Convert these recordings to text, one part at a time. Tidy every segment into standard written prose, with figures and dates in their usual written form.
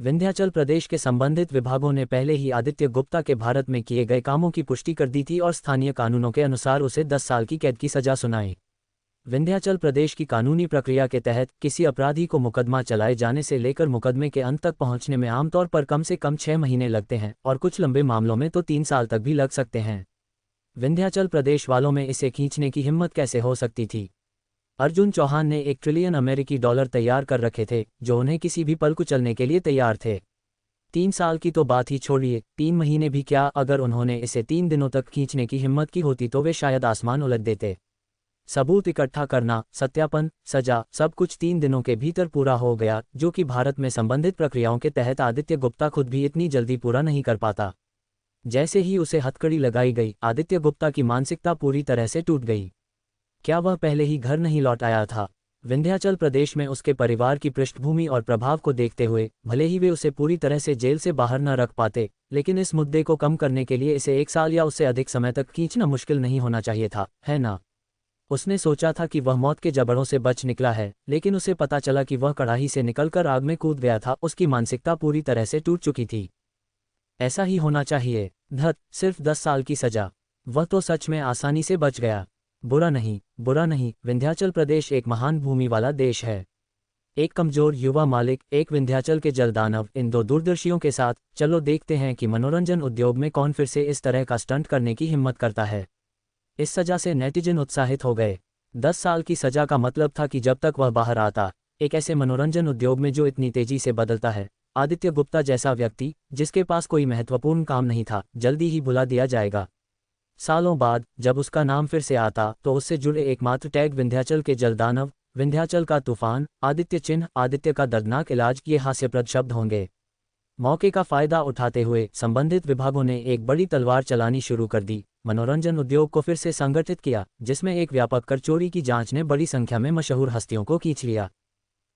विंध्याचल प्रदेश के संबंधित विभागों ने पहले ही आदित्य गुप्ता के भारत में किए गए कामों की पुष्टि कर दी थी और स्थानीय कानूनों के अनुसार उसे 10 साल की कैद की सजा सुनाई। विंध्याचल प्रदेश की कानूनी प्रक्रिया के तहत किसी अपराधी को मुकदमा चलाए जाने से लेकर मुकदमे के अंत तक पहुंचने में आमतौर पर कम से कम 6 महीने लगते हैं और कुछ लंबे मामलों में तो 3 साल तक भी लग सकते हैं। विंध्याचल प्रदेश वालों में इसे खींचने की हिम्मत कैसे हो सकती थी? अर्जुन चौहान ने $1 ट्रिलियन अमेरिकी डॉलर तैयार कर रखे थे, जो उन्हें किसी भी पल कुचलने के लिए तैयार थे। 3 साल की तो बात ही छोड़िए, 3 महीने भी क्या, अगर उन्होंने इसे 3 दिनों तक खींचने की हिम्मत की होती तो वे शायद आसमान उलट देते। सबूत इकट्ठा करना, सत्यापन, सजा, सब कुछ 3 दिनों के भीतर पूरा हो गया, जो कि भारत में संबंधित प्रक्रियाओं के तहत आदित्य गुप्ता खुद भी इतनी जल्दी पूरा नहीं कर पाता। जैसे ही उसे हथकड़ी लगाई गई, आदित्य गुप्ता की मानसिकता पूरी तरह से टूट गई। क्या वह पहले ही घर नहीं लौट आया था? विंध्याचल प्रदेश में उसके परिवार की पृष्ठभूमि और प्रभाव को देखते हुए भले ही वे उसे पूरी तरह से जेल से बाहर न रख पाते, लेकिन इस मुद्दे को कम करने के लिए इसे 1 साल या उससे अधिक समय तक खींचना मुश्किल नहीं होना चाहिए था, है ना? उसने सोचा था कि वह मौत के जबड़ों से बच निकला है, लेकिन उसे पता चला कि वह कड़ाही से निकलकर आग में कूद गया था। उसकी मानसिकता पूरी तरह से टूट चुकी थी। ऐसा ही होना चाहिए। धत, सिर्फ 10 साल की सजा। वह तो सच में आसानी से बच गया। बुरा नहीं, बुरा नहीं, विंध्याचल प्रदेश एक महान भूमि वाला देश है। एक कमजोर युवा मालिक, एक विंध्याचल के जलदानव, इन 2 दूरदर्शियों के साथ चलो देखते हैं कि मनोरंजन उद्योग में कौन फिर से इस तरह का स्टंट करने की हिम्मत करता है। इस सजा से नेटिजन उत्साहित हो गए। 10 साल की सजा का मतलब था कि जब तक वह बाहर आता, एक ऐसे मनोरंजन उद्योग में जो इतनी तेजी से बदलता है, आदित्य गुप्ता जैसा व्यक्ति जिसके पास कोई महत्वपूर्ण काम नहीं था, जल्दी ही भुला दिया जाएगा। सालों बाद जब उसका नाम फिर से आता तो उससे जुड़े एकमात्र टैग विंध्याचल के जलदानव, विंध्याचल का तूफान, आदित्य चिन्ह, आदित्य का दर्दनाक इलाज, ये हास्यप्रद शब्द होंगे। मौके का फायदा उठाते हुए संबंधित विभागों ने एक बड़ी तलवार चलानी शुरू कर दी। मनोरंजन उद्योग को फिर से संगठित किया, जिसमें एक व्यापक कर चोरी की जांच ने बड़ी संख्या में मशहूर हस्तियों को खींच लिया।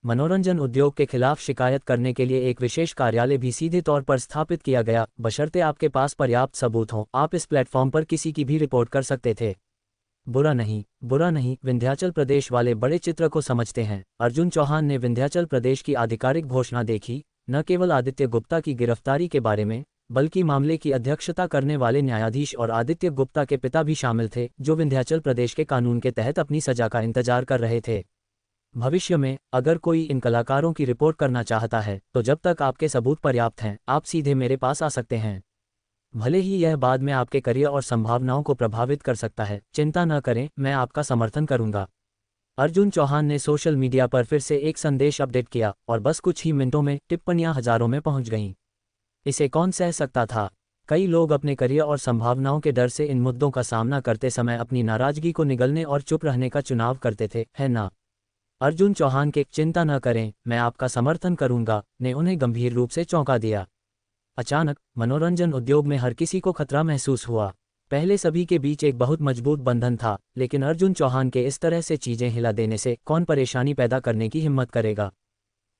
मनोरंजन उद्योग के खिलाफ शिकायत करने के लिए एक विशेष कार्यालय भी सीधे तौर पर स्थापित किया गया, बशर्ते आपके पास पर्याप्त सबूत हों। आप इस प्लेटफॉर्म पर किसी की भी रिपोर्ट कर सकते थे। बुरा नहीं, बुरा नहीं, विंध्याचल प्रदेश वाले बड़े चित्र को समझते हैं। अर्जुन चौहान ने विंध्याचल प्रदेश की आधिकारिक घोषणा देखी, न केवल आदित्य गुप्ता की गिरफ्तारी के बारे में, बल्कि मामले की अध्यक्षता करने वाले न्यायाधीश और आदित्य गुप्ता के पिता भी शामिल थे, जो विंध्याचल प्रदेश के कानून के तहत अपनी सजा का इंतजार कर रहे थे। भविष्य में अगर कोई इन कलाकारों की रिपोर्ट करना चाहता है, तो जब तक आपके सबूत पर्याप्त हैं, आप सीधे मेरे पास आ सकते हैं। भले ही यह बाद में आपके करियर और संभावनाओं को प्रभावित कर सकता है, चिंता न करें, मैं आपका समर्थन करूंगा। अर्जुन चौहान ने सोशल मीडिया पर फिर से एक संदेश अपडेट किया और बस कुछ ही मिनटों में टिप्पणियां हजारों में पहुंच गईं। इसे कौन सह सकता था? कई लोग अपने करियर और संभावनाओं के डर से इन मुद्दों का सामना करते समय अपनी नाराजगी को निगलने और चुप रहने का चुनाव करते थे, है ना? अर्जुन चौहान के चिंता न करें, मैं आपका समर्थन करूंगा ने उन्हें गंभीर रूप से चौंका दिया। अचानक मनोरंजन उद्योग में हर किसी को खतरा महसूस हुआ। पहले सभी के बीच एक बहुत मजबूत बंधन था, लेकिन अर्जुन चौहान के इस तरह से चीजें हिला देने से कौन परेशानी पैदा करने की हिम्मत करेगा?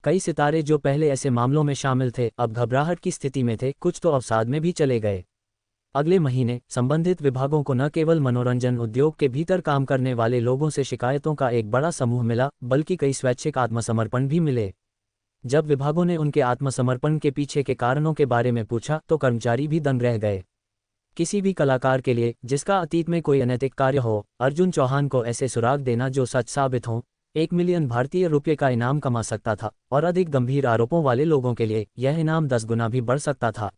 कई सितारे जो पहले ऐसे मामलों में शामिल थे, अब घबराहट की स्थिति में थे, कुछ तो अवसाद में भी चले गए। अगले महीने संबंधित विभागों को न केवल मनोरंजन उद्योग के भीतर काम करने वाले लोगों से शिकायतों का एक बड़ा समूह मिला, बल्कि कई स्वैच्छिक आत्मसमर्पण भी मिले। जब विभागों ने उनके आत्मसमर्पण के पीछे के कारणों के बारे में पूछा, तो कर्मचारी भी दंग रह गए। किसी भी कलाकार के लिए जिसका अतीत में कोई अनैतिक कार्य हो, अर्जुन चौहान को ऐसे सुराग देना जो सच साबित हो, 1 मिलियन भारतीय रुपये का इनाम कमा सकता था, और अधिक गंभीर आरोपों वाले लोगों के लिए यह इनाम 10 गुना भी बढ़ सकता था।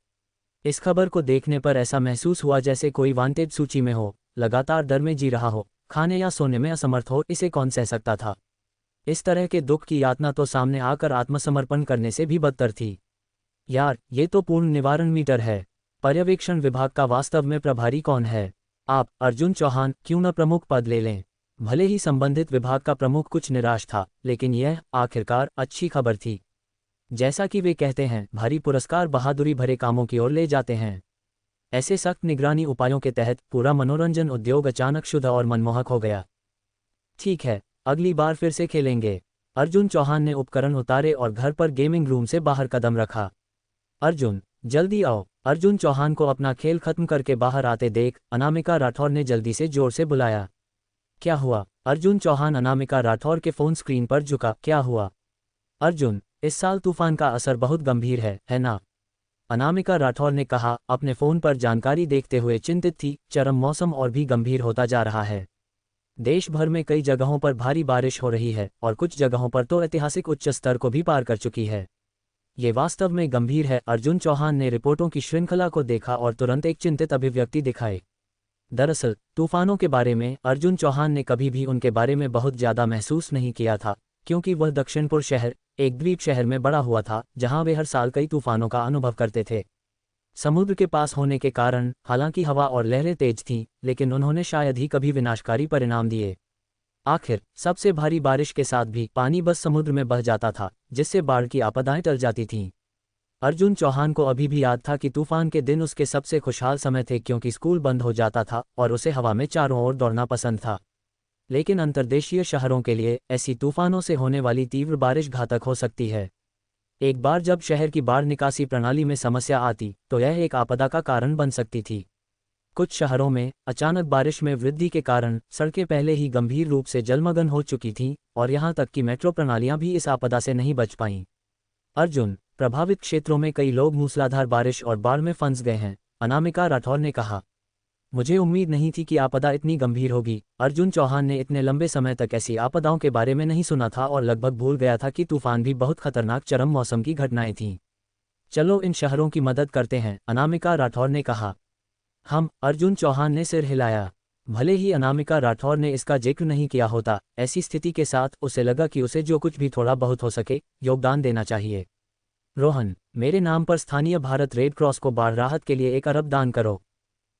इस खबर को देखने पर ऐसा महसूस हुआ जैसे कोई वांटेड सूची में हो, लगातार डर में जी रहा हो, खाने या सोने में असमर्थ हो। इसे कौन सह सकता था? इस तरह के दुख की यातना तो सामने आकर आत्मसमर्पण करने से भी बदतर थी। यार, ये तो पूर्ण निवारण मीटर है। पर्यवेक्षण विभाग का वास्तव में प्रभारी कौन है? आप, अर्जुन चौहान, क्यों न प्रमुख पद ले लें? भले ही संबंधित विभाग का प्रमुख कुछ निराश था, लेकिन यह आखिरकार अच्छी खबर थी। जैसा कि वे कहते हैं, भारी पुरस्कार बहादुरी भरे कामों की ओर ले जाते हैं। ऐसे सख्त निगरानी उपायों के तहत पूरा मनोरंजन उद्योग अचानक शुद्ध और मनमोहक हो गया। ठीक है, अगली बार फिर से खेलेंगे। अर्जुन चौहान ने उपकरण उतारे और घर पर गेमिंग रूम से बाहर कदम रखा। अर्जुन, जल्दी आओ। अर्जुन चौहान को अपना खेल खत्म करके बाहर आते देख अनामिका राठौर ने जल्दी से जोर से बुलाया। क्या हुआ? अर्जुन चौहान अनामिका राठौर के फोन स्क्रीन पर झुका। क्या हुआ? अर्जुन, इस साल तूफान का असर बहुत गंभीर है ना? अनामिका राठौर ने कहा, अपने फ़ोन पर जानकारी देखते हुए चिंतित थी। चरम मौसम और भी गंभीर होता जा रहा है। देश भर में कई जगहों पर भारी बारिश हो रही है और कुछ जगहों पर तो ऐतिहासिक उच्च स्तर को भी पार कर चुकी है। ये वास्तव में गंभीर है। अर्जुन चौहान ने रिपोर्टों की श्रृंखला को देखा और तुरंत एक चिंतित अभिव्यक्ति दिखाई। दरअसल तूफानों के बारे में अर्जुन चौहान ने कभी भी उनके बारे में बहुत ज़्यादा महसूस नहीं किया था, क्योंकि वह दक्षिणपुर शहर, एक द्वीप शहर में बड़ा हुआ था जहां वे हर साल कई तूफानों का अनुभव करते थे। समुद्र के पास होने के कारण हालांकि हवा और लहरें तेज थीं, लेकिन उन्होंने शायद ही कभी विनाशकारी परिणाम दिए। आखिर सबसे भारी बारिश के साथ भी पानी बस समुद्र में बह जाता था, जिससे बाढ़ की आपदाएं टल जाती थीं। अर्जुन चौहान को अभी भी याद था कि तूफान के दिन उसके सबसे खुशहाल समय थे, क्योंकि स्कूल बंद हो जाता था और उसे हवा में चारों ओर दौड़ना पसंद था। लेकिन अंतर्देशीय शहरों के लिए ऐसी तूफानों से होने वाली तीव्र बारिश घातक हो सकती है। एक बार जब शहर की बाढ़ निकासी प्रणाली में समस्या आती तो यह एक आपदा का कारण बन सकती थी। कुछ शहरों में अचानक बारिश में वृद्धि के कारण सड़कें पहले ही गंभीर रूप से जलमग्न हो चुकी थीं और यहां तक कि मेट्रो प्रणालियां भी इस आपदा से नहीं बच पाईं। अर्जुन, प्रभावित क्षेत्रों में कई लोग मूसलाधार बारिश और बाढ़ में फंस गए हैं, अनामिका राठौर ने कहा। मुझे उम्मीद नहीं थी कि आपदा इतनी गंभीर होगी। अर्जुन चौहान ने इतने लंबे समय तक ऐसी आपदाओं के बारे में नहीं सुना था और लगभग भूल गया था कि तूफान भी बहुत खतरनाक चरम मौसम की घटनाएं थीं। चलो इन शहरों की मदद करते हैं, अनामिका राठौर ने कहा। हम, अर्जुन चौहान ने सिर हिलाया। भले ही अनामिका राठौर ने इसका जिक्र नहीं किया होता, ऐसी स्थिति के साथ उसे लगा कि उसे जो कुछ भी थोड़ा बहुत हो सके योगदान देना चाहिए। रोहन, मेरे नाम पर स्थानीय भारत रेड क्रॉस को बाढ़ राहत के लिए 1 अरब दान करो।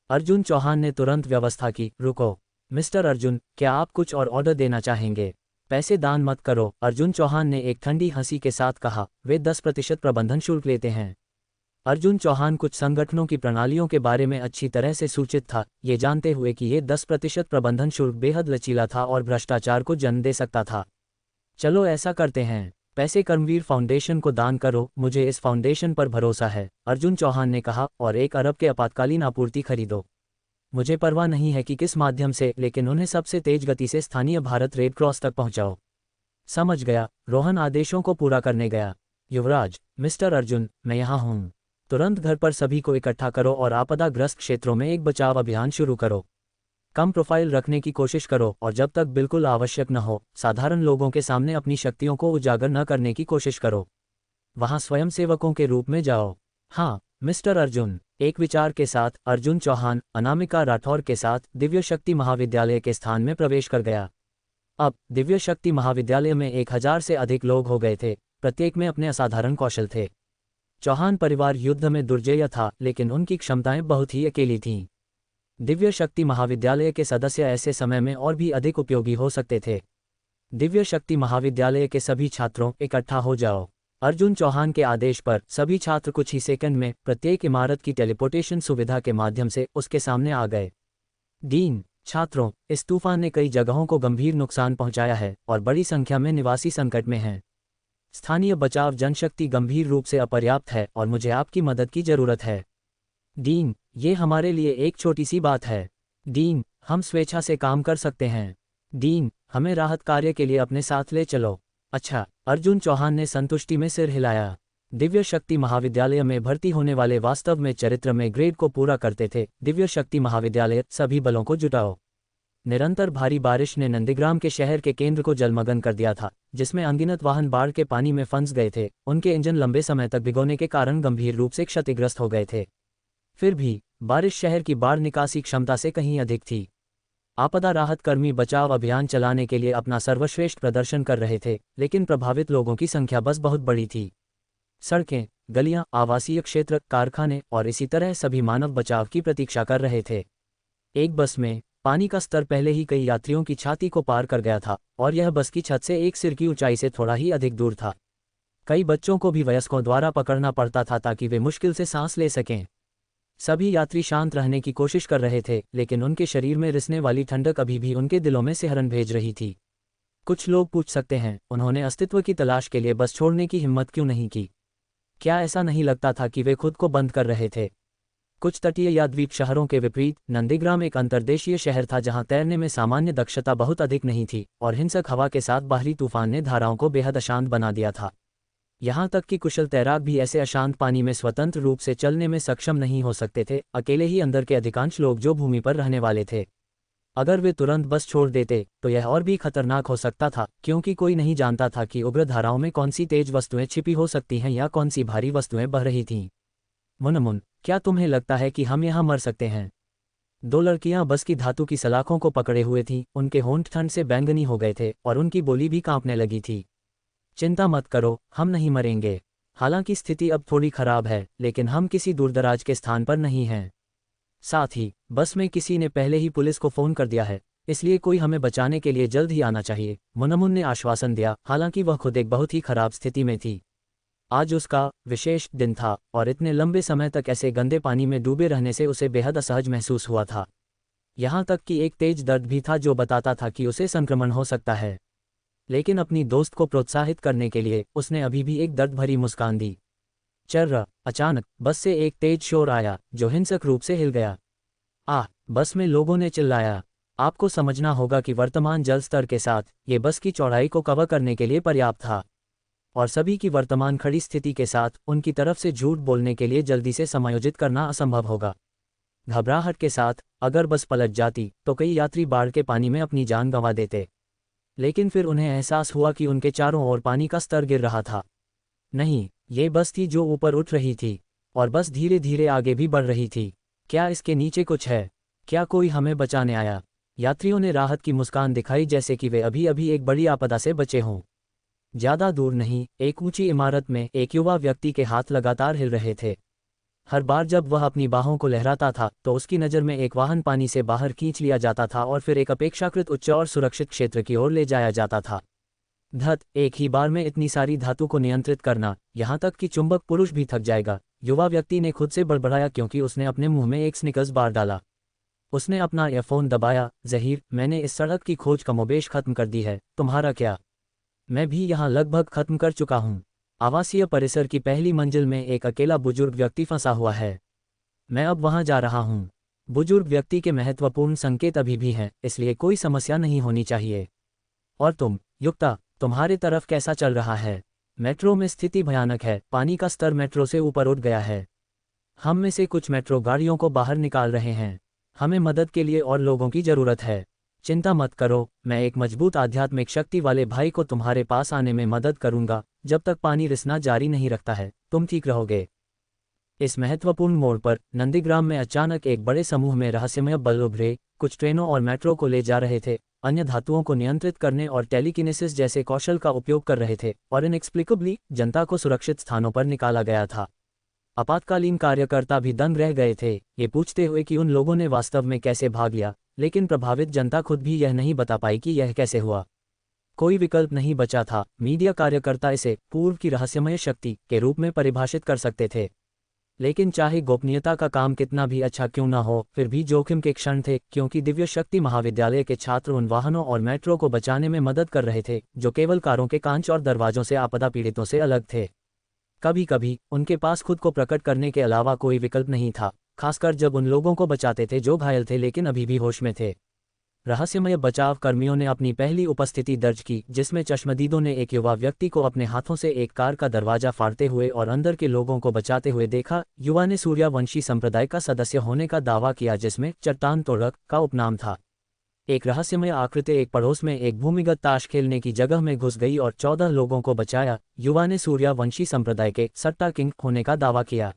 अर्जुन चौहान ने तुरंत व्यवस्था की। रुको मिस्टर अर्जुन, क्या आप कुछ और ऑर्डर देना चाहेंगे? पैसे दान मत करो, अर्जुन चौहान ने एक ठंडी हंसी के साथ कहा। वे 10% प्रबंधन शुल्क लेते हैं। अर्जुन चौहान कुछ संगठनों की प्रणालियों के बारे में अच्छी तरह से सूचित था, ये जानते हुए कि ये 10% प्रबंधन शुल्क बेहद लचीला था और भ्रष्टाचार को जन्म दे सकता था। चलो ऐसा करते हैं, पैसे कर्मवीर फाउंडेशन को दान करो, मुझे इस फाउंडेशन पर भरोसा है, अर्जुन चौहान ने कहा, और 1 अरब के आपातकालीन आपूर्ति खरीदो। मुझे परवाह नहीं है कि किस माध्यम से, लेकिन उन्हें सबसे तेज गति से स्थानीय भारत रेड क्रॉस तक पहुंचाओ। समझ गया, रोहन आदेशों को पूरा करने गया। युवराज, मिस्टर अर्जुन, मैं यहाँ हूँ। तुरंत घर पर सभी को इकट्ठा करो और आपदाग्रस्त क्षेत्रों में एक बचाव अभियान शुरू करो। कम प्रोफाइल रखने की कोशिश करो और जब तक बिल्कुल आवश्यक न हो, साधारण लोगों के सामने अपनी शक्तियों को उजागर न करने की कोशिश करो। वहां स्वयंसेवकों के रूप में जाओ। हाँ मिस्टर अर्जुन, एक विचार के साथ अर्जुन चौहान अनामिका राठौर के साथ दिव्य शक्ति महाविद्यालय के स्थान में प्रवेश कर गया। अब दिव्य शक्ति महाविद्यालय में 1000 से अधिक लोग हो गए थे, प्रत्येक में अपने असाधारण कौशल थे। चौहान परिवार युद्ध में दुर्जेय था, लेकिन उनकी क्षमताएं बहुत ही अकेली थीं। दिव्य शक्ति महाविद्यालय के सदस्य ऐसे समय में और भी अधिक उपयोगी हो सकते थे। दिव्य शक्ति महाविद्यालय के सभी छात्रों, इकट्ठा हो जाओ। अर्जुन चौहान के आदेश पर सभी छात्र कुछ ही सेकंड में प्रत्येक इमारत की टेलीपोर्टेशन सुविधा के माध्यम से उसके सामने आ गए। डीन, छात्रों, इस तूफान ने कई जगहों को गंभीर नुकसान पहुंचाया है और बड़ी संख्या में निवासी संकट में हैं। स्थानीय बचाव जनशक्ति गंभीर रूप से अपर्याप्त है और मुझे आपकी मदद की जरूरत है। डीन, ये हमारे लिए एक छोटी सी बात है। डीन, हम स्वेच्छा से काम कर सकते हैं। डीन, हमें राहत कार्य के लिए अपने साथ ले चलो। अच्छा, अर्जुन चौहान ने संतुष्टि में सिर हिलाया। दिव्य शक्ति महाविद्यालय में भर्ती होने वाले वास्तव में चरित्र में ग्रेड को पूरा करते थे। दिव्य शक्ति महाविद्यालय, सभी बलों को जुटाओ। निरंतर भारी बारिश ने नंदीग्राम के शहर के केंद्र को जलमग्न कर दिया था, जिसमें अनगिनत वाहन बाढ़ के पानी में फंस गए थे। उनके इंजन लंबे समय तक भिगोने के कारण गंभीर रूप से क्षतिग्रस्त हो गए थे। फिर भी बारिश शहर की बाढ़ निकासी क्षमता से कहीं अधिक थी। आपदा राहत कर्मी बचाव अभियान चलाने के लिए अपना सर्वश्रेष्ठ प्रदर्शन कर रहे थे, लेकिन प्रभावित लोगों की संख्या बस बहुत बड़ी थी। सड़कें, गलियां, आवासीय क्षेत्र, कारखाने और इसी तरह सभी मानव बचाव की प्रतीक्षा कर रहे थे। एक बस में पानी का स्तर पहले ही कई यात्रियों की छाती को पार कर गया था और यह बस की छत से एक सिर की ऊंचाई से थोड़ा ही अधिक दूर था। कई बच्चों को भी वयस्कों द्वारा पकड़ना पड़ता था ताकि वे मुश्किल से सांस ले सकें। सभी यात्री शांत रहने की कोशिश कर रहे थे, लेकिन उनके शरीर में रिसने वाली ठंडक अभी भी उनके दिलों में सिहरन भेज रही थी। कुछ लोग पूछ सकते हैं, उन्होंने अस्तित्व की तलाश के लिए बस छोड़ने की हिम्मत क्यों नहीं की? क्या ऐसा नहीं लगता था कि वे खुद को बंद कर रहे थे? कुछ तटीय या द्वीप शहरों के विपरीत नंदीग्राम एक अंतर्देशीय शहर था जहां तैरने में सामान्य दक्षता बहुत अधिक नहीं थी और हिंसक हवा के साथ बाहरी तूफान ने धाराओं को बेहद अशांत बना दिया था। यहाँ तक कि कुशल तैराक भी ऐसे अशांत पानी में स्वतंत्र रूप से चलने में सक्षम नहीं हो सकते थे, अकेले ही अंदर के अधिकांश लोग जो भूमि पर रहने वाले थे। अगर वे तुरंत बस छोड़ देते तो यह और भी खतरनाक हो सकता था, क्योंकि कोई नहीं जानता था कि उग्र धाराओं में कौन सी तेज वस्तुएं छिपी हो सकती हैं या कौन सी भारी वस्तुएं बह रही थीं। मुनमुन, क्या तुम्हें लगता है कि हम यहाँ मर सकते हैं? दो लड़कियां बस की धातु की सलाखों को पकड़े हुए थीं, उनके होंठ ठंड से बैंगनी हो गए थे और उनकी बोली भी कांपने लगी थी। चिंता मत करो, हम नहीं मरेंगे। हालांकि स्थिति अब थोड़ी खराब है, लेकिन हम किसी दूरदराज के स्थान पर नहीं हैं। साथ ही बस में किसी ने पहले ही पुलिस को फोन कर दिया है, इसलिए कोई हमें बचाने के लिए जल्द ही आना चाहिए, मुनमुन ने आश्वासन दिया। हालांकि वह खुद एक बहुत ही खराब स्थिति में थी। आज उसका विशेष दिन था और इतने लंबे समय तक ऐसे गंदे पानी में डूबे रहने से उसे बेहद असहज महसूस हुआ था। यहाँ तक कि एक तेज दर्द भी था जो बताता था कि उसे संक्रमण हो सकता है। लेकिन अपनी दोस्त को प्रोत्साहित करने के लिए उसने अभी भी एक दर्द भरी मुस्कान दी। चर्रा, अचानक बस से एक तेज शोर आया जो हिंसक रूप से हिल गया। बस में लोगों ने चिल्लाया। आपको समझना होगा कि वर्तमान जल स्तर के साथ ये बस की चौड़ाई को कवर करने के लिए पर्याप्त था, और सभी की वर्तमान खड़ी स्थिति के साथ उनकी तरफ से झूठ बोलने के लिए जल्दी से समायोजित करना असंभव होगा। घबराहट के साथ अगर बस पलट जाती तो कई यात्री बाढ़ के पानी में अपनी जान गंवा देते। लेकिन फिर उन्हें एहसास हुआ कि उनके चारों ओर पानी का स्तर गिर रहा था। नहीं, ये बस थी जो ऊपर उठ रही थी, और बस धीरे धीरे आगे भी बढ़ रही थी। क्या इसके नीचे कुछ है? क्या कोई हमें बचाने आया? यात्रियों ने राहत की मुस्कान दिखाई, जैसे कि वे अभी अभी एक बड़ी आपदा से बचे हों। ज्यादा दूर नहीं, एक ऊंची इमारत में एक युवा व्यक्ति के हाथ लगातार हिल रहे थे। हर बार जब वह अपनी बाहों को लहराता था तो उसकी नज़र में एक वाहन पानी से बाहर खींच लिया जाता था और फिर एक अपेक्षाकृत उच्च और सुरक्षित क्षेत्र की ओर ले जाया जाता था। एक ही बार में इतनी सारी धातु को नियंत्रित करना, यहाँ तक कि चुंबक पुरुष भी थक जाएगा, युवा व्यक्ति ने खुद से बड़बड़ाया, क्योंकि उसने अपने मुंह में एक स्निकर्स बार डाला। उसने अपना ईयरफोन दबाया। ज़हीर, मैंने इस सड़क की खोज कमोबेश खत्म कर दी है, तुम्हारा क्या? मैं भी यहाँ लगभग खत्म कर चुका हूँ। आवासीय परिसर की पहली मंजिल में एक अकेला बुजुर्ग व्यक्ति फंसा हुआ है। मैं अब वहाँ जा रहा हूँ। बुजुर्ग व्यक्ति के महत्वपूर्ण संकेत अभी भी हैं, इसलिए कोई समस्या नहीं होनी चाहिए। और तुम, युक्ता, तुम्हारे तरफ कैसा चल रहा है? मेट्रो में स्थिति भयानक है, पानी का स्तर मेट्रो से ऊपर उठ गया है। हम में से कुछ मेट्रो गाड़ियों को बाहर निकाल रहे हैं। हमें मदद के लिए और लोगों की ज़रूरत है। चिंता मत करो, मैं एक मजबूत आध्यात्मिक शक्ति वाले भाई को तुम्हारे पास आने में मदद करूंगा। जब तक पानी रिसना जारी नहीं रखता है, तुम ठीक रहोगे। इस महत्वपूर्ण मोड़ पर नंदीग्राम में अचानक एक बड़े समूह में रहस्यमय बल उभरे। कुछ ट्रेनों और मेट्रो को ले जा रहे थे, अन्य धातुओं को नियंत्रित करने और टेलीकिनेसिस जैसे कौशल का उपयोग कर रहे थे, और इनएक्सप्लिकेबली जनता को सुरक्षित स्थानों पर निकाला गया था। आपातकालीन कार्यकर्ता भी दंग रह गए थे, ये पूछते हुए कि उन लोगों ने वास्तव में कैसे भाग लिया, लेकिन प्रभावित जनता खुद भी यह नहीं बता पाई कि यह कैसे हुआ। कोई विकल्प नहीं बचा था। मीडिया कार्यकर्ता इसे पूर्व की रहस्यमय शक्ति के रूप में परिभाषित कर सकते थे, लेकिन चाहे गोपनीयता का काम कितना भी अच्छा क्यों ना हो, फिर भी जोखिम के क्षण थे, क्योंकि दिव्य शक्ति महाविद्यालय के छात्र उन वाहनों और मेट्रो को बचाने में मदद कर रहे थे जो केवल कारों के कांच और दरवाजों से आपदा पीड़ितों से अलग थे। कभी कभी उनके पास खुद को प्रकट करने के अलावा कोई विकल्प नहीं था, खासकर जब उन लोगों को बचाते थे जो घायल थे लेकिन अभी भी होश में थे। रहस्यमय बचाव कर्मियों ने अपनी पहली उपस्थिति दर्ज की, जिसमें चश्मदीदों ने एक युवा व्यक्ति को अपने हाथों से एक कार का दरवाजा फाड़ते हुए और अंदर के लोगों को बचाते हुए देखा। युवा ने सूर्यवंशी संप्रदाय का सदस्य होने का दावा किया, जिसमें चट्टान तोड़क का उपनाम था। एक रहस्यमय आकृति एक पड़ोस में एक भूमिगत ताश खेलने की जगह में घुस गई और 14 लोगों को बचाया। युवा ने सूर्यवंशी संप्रदाय के सट्टा किंग होने का दावा किया।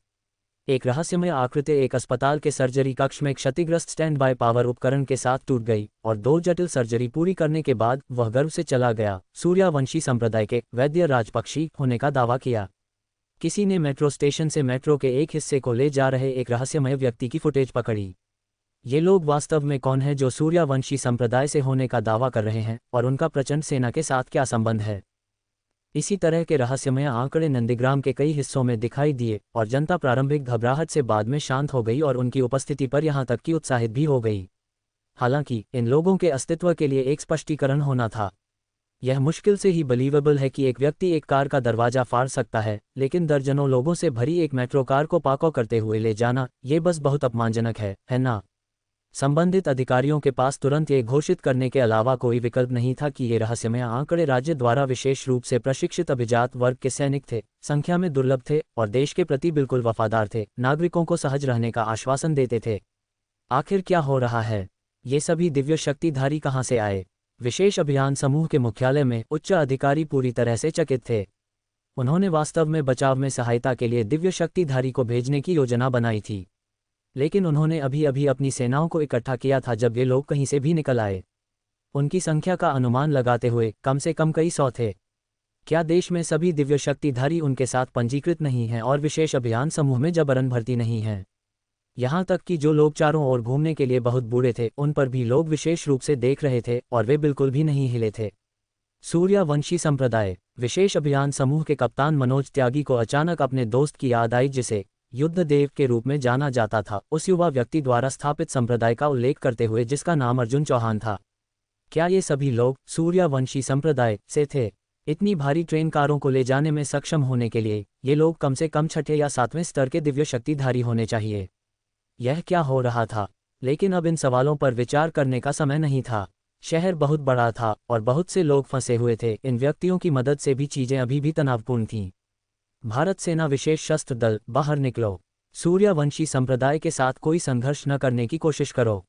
एक रहस्यमय आकृति एक अस्पताल के सर्जरी कक्ष में क्षतिग्रस्त स्टैंड बाय पावर उपकरण के साथ टूट गई और 2 जटिल सर्जरी पूरी करने के बाद वह गर्व से चला गया। सूर्यवंशी संप्रदाय के वैद्य राजपक्षी होने का दावा किया। किसी ने मेट्रो स्टेशन से मेट्रो के एक हिस्से को ले जा रहे एक रहस्यमय व्यक्ति की फुटेज पकड़ी। ये लोग वास्तव में कौन हैं जो सूर्यवंशी संप्रदाय से होने का दावा कर रहे हैं, और उनका प्रचंड सेना के साथ क्या संबंध है? इसी तरह के रहस्यमय आंकड़े नंदीग्राम के कई हिस्सों में दिखाई दिए, और जनता प्रारंभिक घबराहट से बाद में शांत हो गई और उनकी उपस्थिति पर यहाँ तक कि उत्साहित भी हो गई। हालांकि इन लोगों के अस्तित्व के लिए एक स्पष्टीकरण होना था। यह मुश्किल से ही बिलीवेबल है कि एक व्यक्ति एक कार का दरवाजा फाड़ सकता है, लेकिन दर्जनों लोगों से भरी एक मेट्रो कार को पाको करते हुए ले जाना, ये बस बहुत अपमानजनक है ना? संबंधित अधिकारियों के पास तुरंत ये घोषित करने के अलावा कोई विकल्प नहीं था कि ये रहस्यमय आंकड़े राज्य द्वारा विशेष रूप से प्रशिक्षित अभिजात वर्ग के सैनिक थे, संख्या में दुर्लभ थे और देश के प्रति बिल्कुल वफादार थे, नागरिकों को सहज रहने का आश्वासन देते थे। आखिर क्या हो रहा है? ये सभी दिव्य शक्तिधारी कहाँ से आए? विशेष अभियान समूह के मुख्यालय में उच्च अधिकारी पूरी तरह से चकित थे। उन्होंने वास्तव में बचाव में सहायता के लिए दिव्य शक्तिधारी को भेजने की योजना बनाई थी, लेकिन उन्होंने अभी अभी अपनी सेनाओं को इकट्ठा किया था जब ये लोग कहीं से भी निकल आए। उनकी संख्या का अनुमान लगाते हुए कम से कम कई सौ थे। क्या देश में सभी दिव्य शक्तिधारी उनके साथ पंजीकृत नहीं हैं और विशेष अभियान समूह में जबरन भर्ती नहीं हैं? यहाँ तक कि जो लोग चारों ओर घूमने के लिए बहुत बूढ़े थे, उन पर भी लोग विशेष रूप से देख रहे थे और वे बिल्कुल भी नहीं हिले थे। सूर्यवंशी संप्रदाय। विशेष अभियान समूह के कप्तान मनोज त्यागी को अचानक अपने दोस्त की याद आई जिसे युद्ध देव के रूप में जाना जाता था, उस युवा व्यक्ति द्वारा स्थापित संप्रदाय का उल्लेख करते हुए जिसका नाम अर्जुन चौहान था। क्या ये सभी लोग सूर्यवंशी संप्रदाय से थे? इतनी भारी ट्रेन कारों को ले जाने में सक्षम होने के लिए ये लोग कम से कम 6ठे या 7वें स्तर के दिव्य शक्तिधारी होने चाहिए। यह क्या हो रहा था? लेकिन अब इन सवालों पर विचार करने का समय नहीं था। शहर बहुत बड़ा था और बहुत से लोग फंसे हुए थे। इन व्यक्तियों की मदद से भी चीजें अभी भी तनावपूर्ण थीं। भारत सेना विशेष शस्त्र दल, बाहर निकलो। सूर्यवंशी संप्रदाय के साथ कोई संघर्ष न करने की कोशिश करो।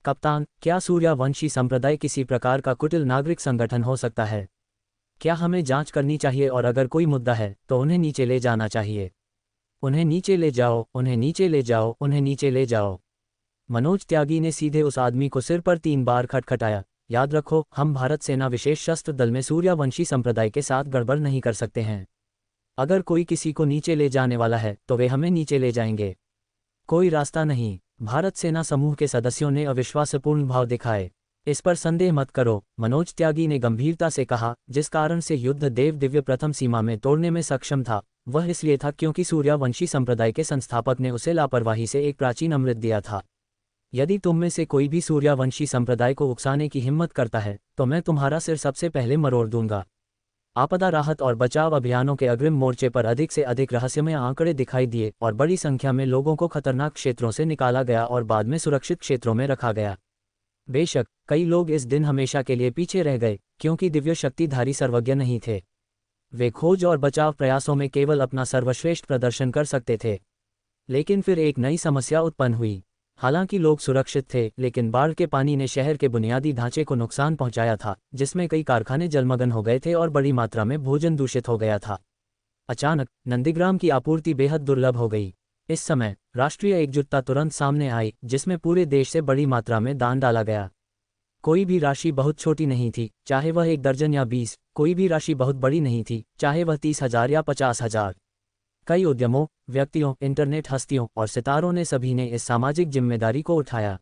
कप्तान, क्या सूर्यवंशी संप्रदाय किसी प्रकार का कुटिल नागरिक संगठन हो सकता है? क्या हमें जांच करनी चाहिए और अगर कोई मुद्दा है तो उन्हें नीचे ले जाना चाहिए? उन्हें नीचे ले जाओ, उन्हें नीचे ले जाओ, उन्हें नीचे ले जाओ। मनोज त्यागी ने सीधे उस आदमी को सिर पर 3 बार खटखटाया। याद रखो, हम भारत सेना विशेष शस्त्र दल में सूर्यवंशी संप्रदाय के साथ गड़बड़ नहीं कर सकते हैं। अगर कोई किसी को नीचे ले जाने वाला है तो वे हमें नीचे ले जाएंगे। कोई रास्ता नहीं। भारत सेना समूह के सदस्यों ने अविश्वासपूर्ण भाव दिखाए। इस पर संदेह मत करो, मनोज त्यागी ने गंभीरता से कहा। जिस कारण से युद्ध देव दिव्य प्रथम सीमा में तोड़ने में सक्षम था वह इसलिए था क्योंकि सूर्यवंशी संप्रदाय के संस्थापक ने उसे लापरवाही से एक प्राचीन अमृत दिया था। यदि तुम में से कोई भी सूर्यवंशी संप्रदाय को उकसाने की हिम्मत करता है तो मैं तुम्हारा सिर सबसे पहले मरोड़ दूंगा। आपदा राहत और बचाव अभियानों के अग्रिम मोर्चे पर अधिक से अधिक रहस्यमय आंकड़े दिखाई दिए और बड़ी संख्या में लोगों को खतरनाक क्षेत्रों से निकाला गया और बाद में सुरक्षित क्षेत्रों में रखा गया। बेशक कई लोग इस दिन हमेशा के लिए पीछे रह गए क्योंकि दिव्य शक्तिधारी सर्वज्ञ नहीं थे। वे खोज और बचाव प्रयासों में केवल अपना सर्वश्रेष्ठ प्रदर्शन कर सकते थे। लेकिन फिर एक नई समस्या उत्पन्न हुई। हालांकि लोग सुरक्षित थे, लेकिन बाढ़ के पानी ने शहर के बुनियादी ढांचे को नुकसान पहुंचाया था, जिसमें कई कारखाने जलमग्न हो गए थे और बड़ी मात्रा में भोजन दूषित हो गया था। अचानक नंदीग्राम की आपूर्ति बेहद दुर्लभ हो गई। इस समय राष्ट्रीय एकजुटता तुरंत सामने आई, जिसमें पूरे देश से बड़ी मात्रा में दान डाला गया। कोई भी राशि बहुत छोटी नहीं थी, चाहे वह 1 दर्जन या 20। कोई भी राशि बहुत बड़ी नहीं थी, चाहे वह 30,000 या 50,000। कई उद्यमों, व्यक्तियों, इंटरनेट हस्तियों और सितारों ने सभी ने इस सामाजिक जिम्मेदारी को उठाया।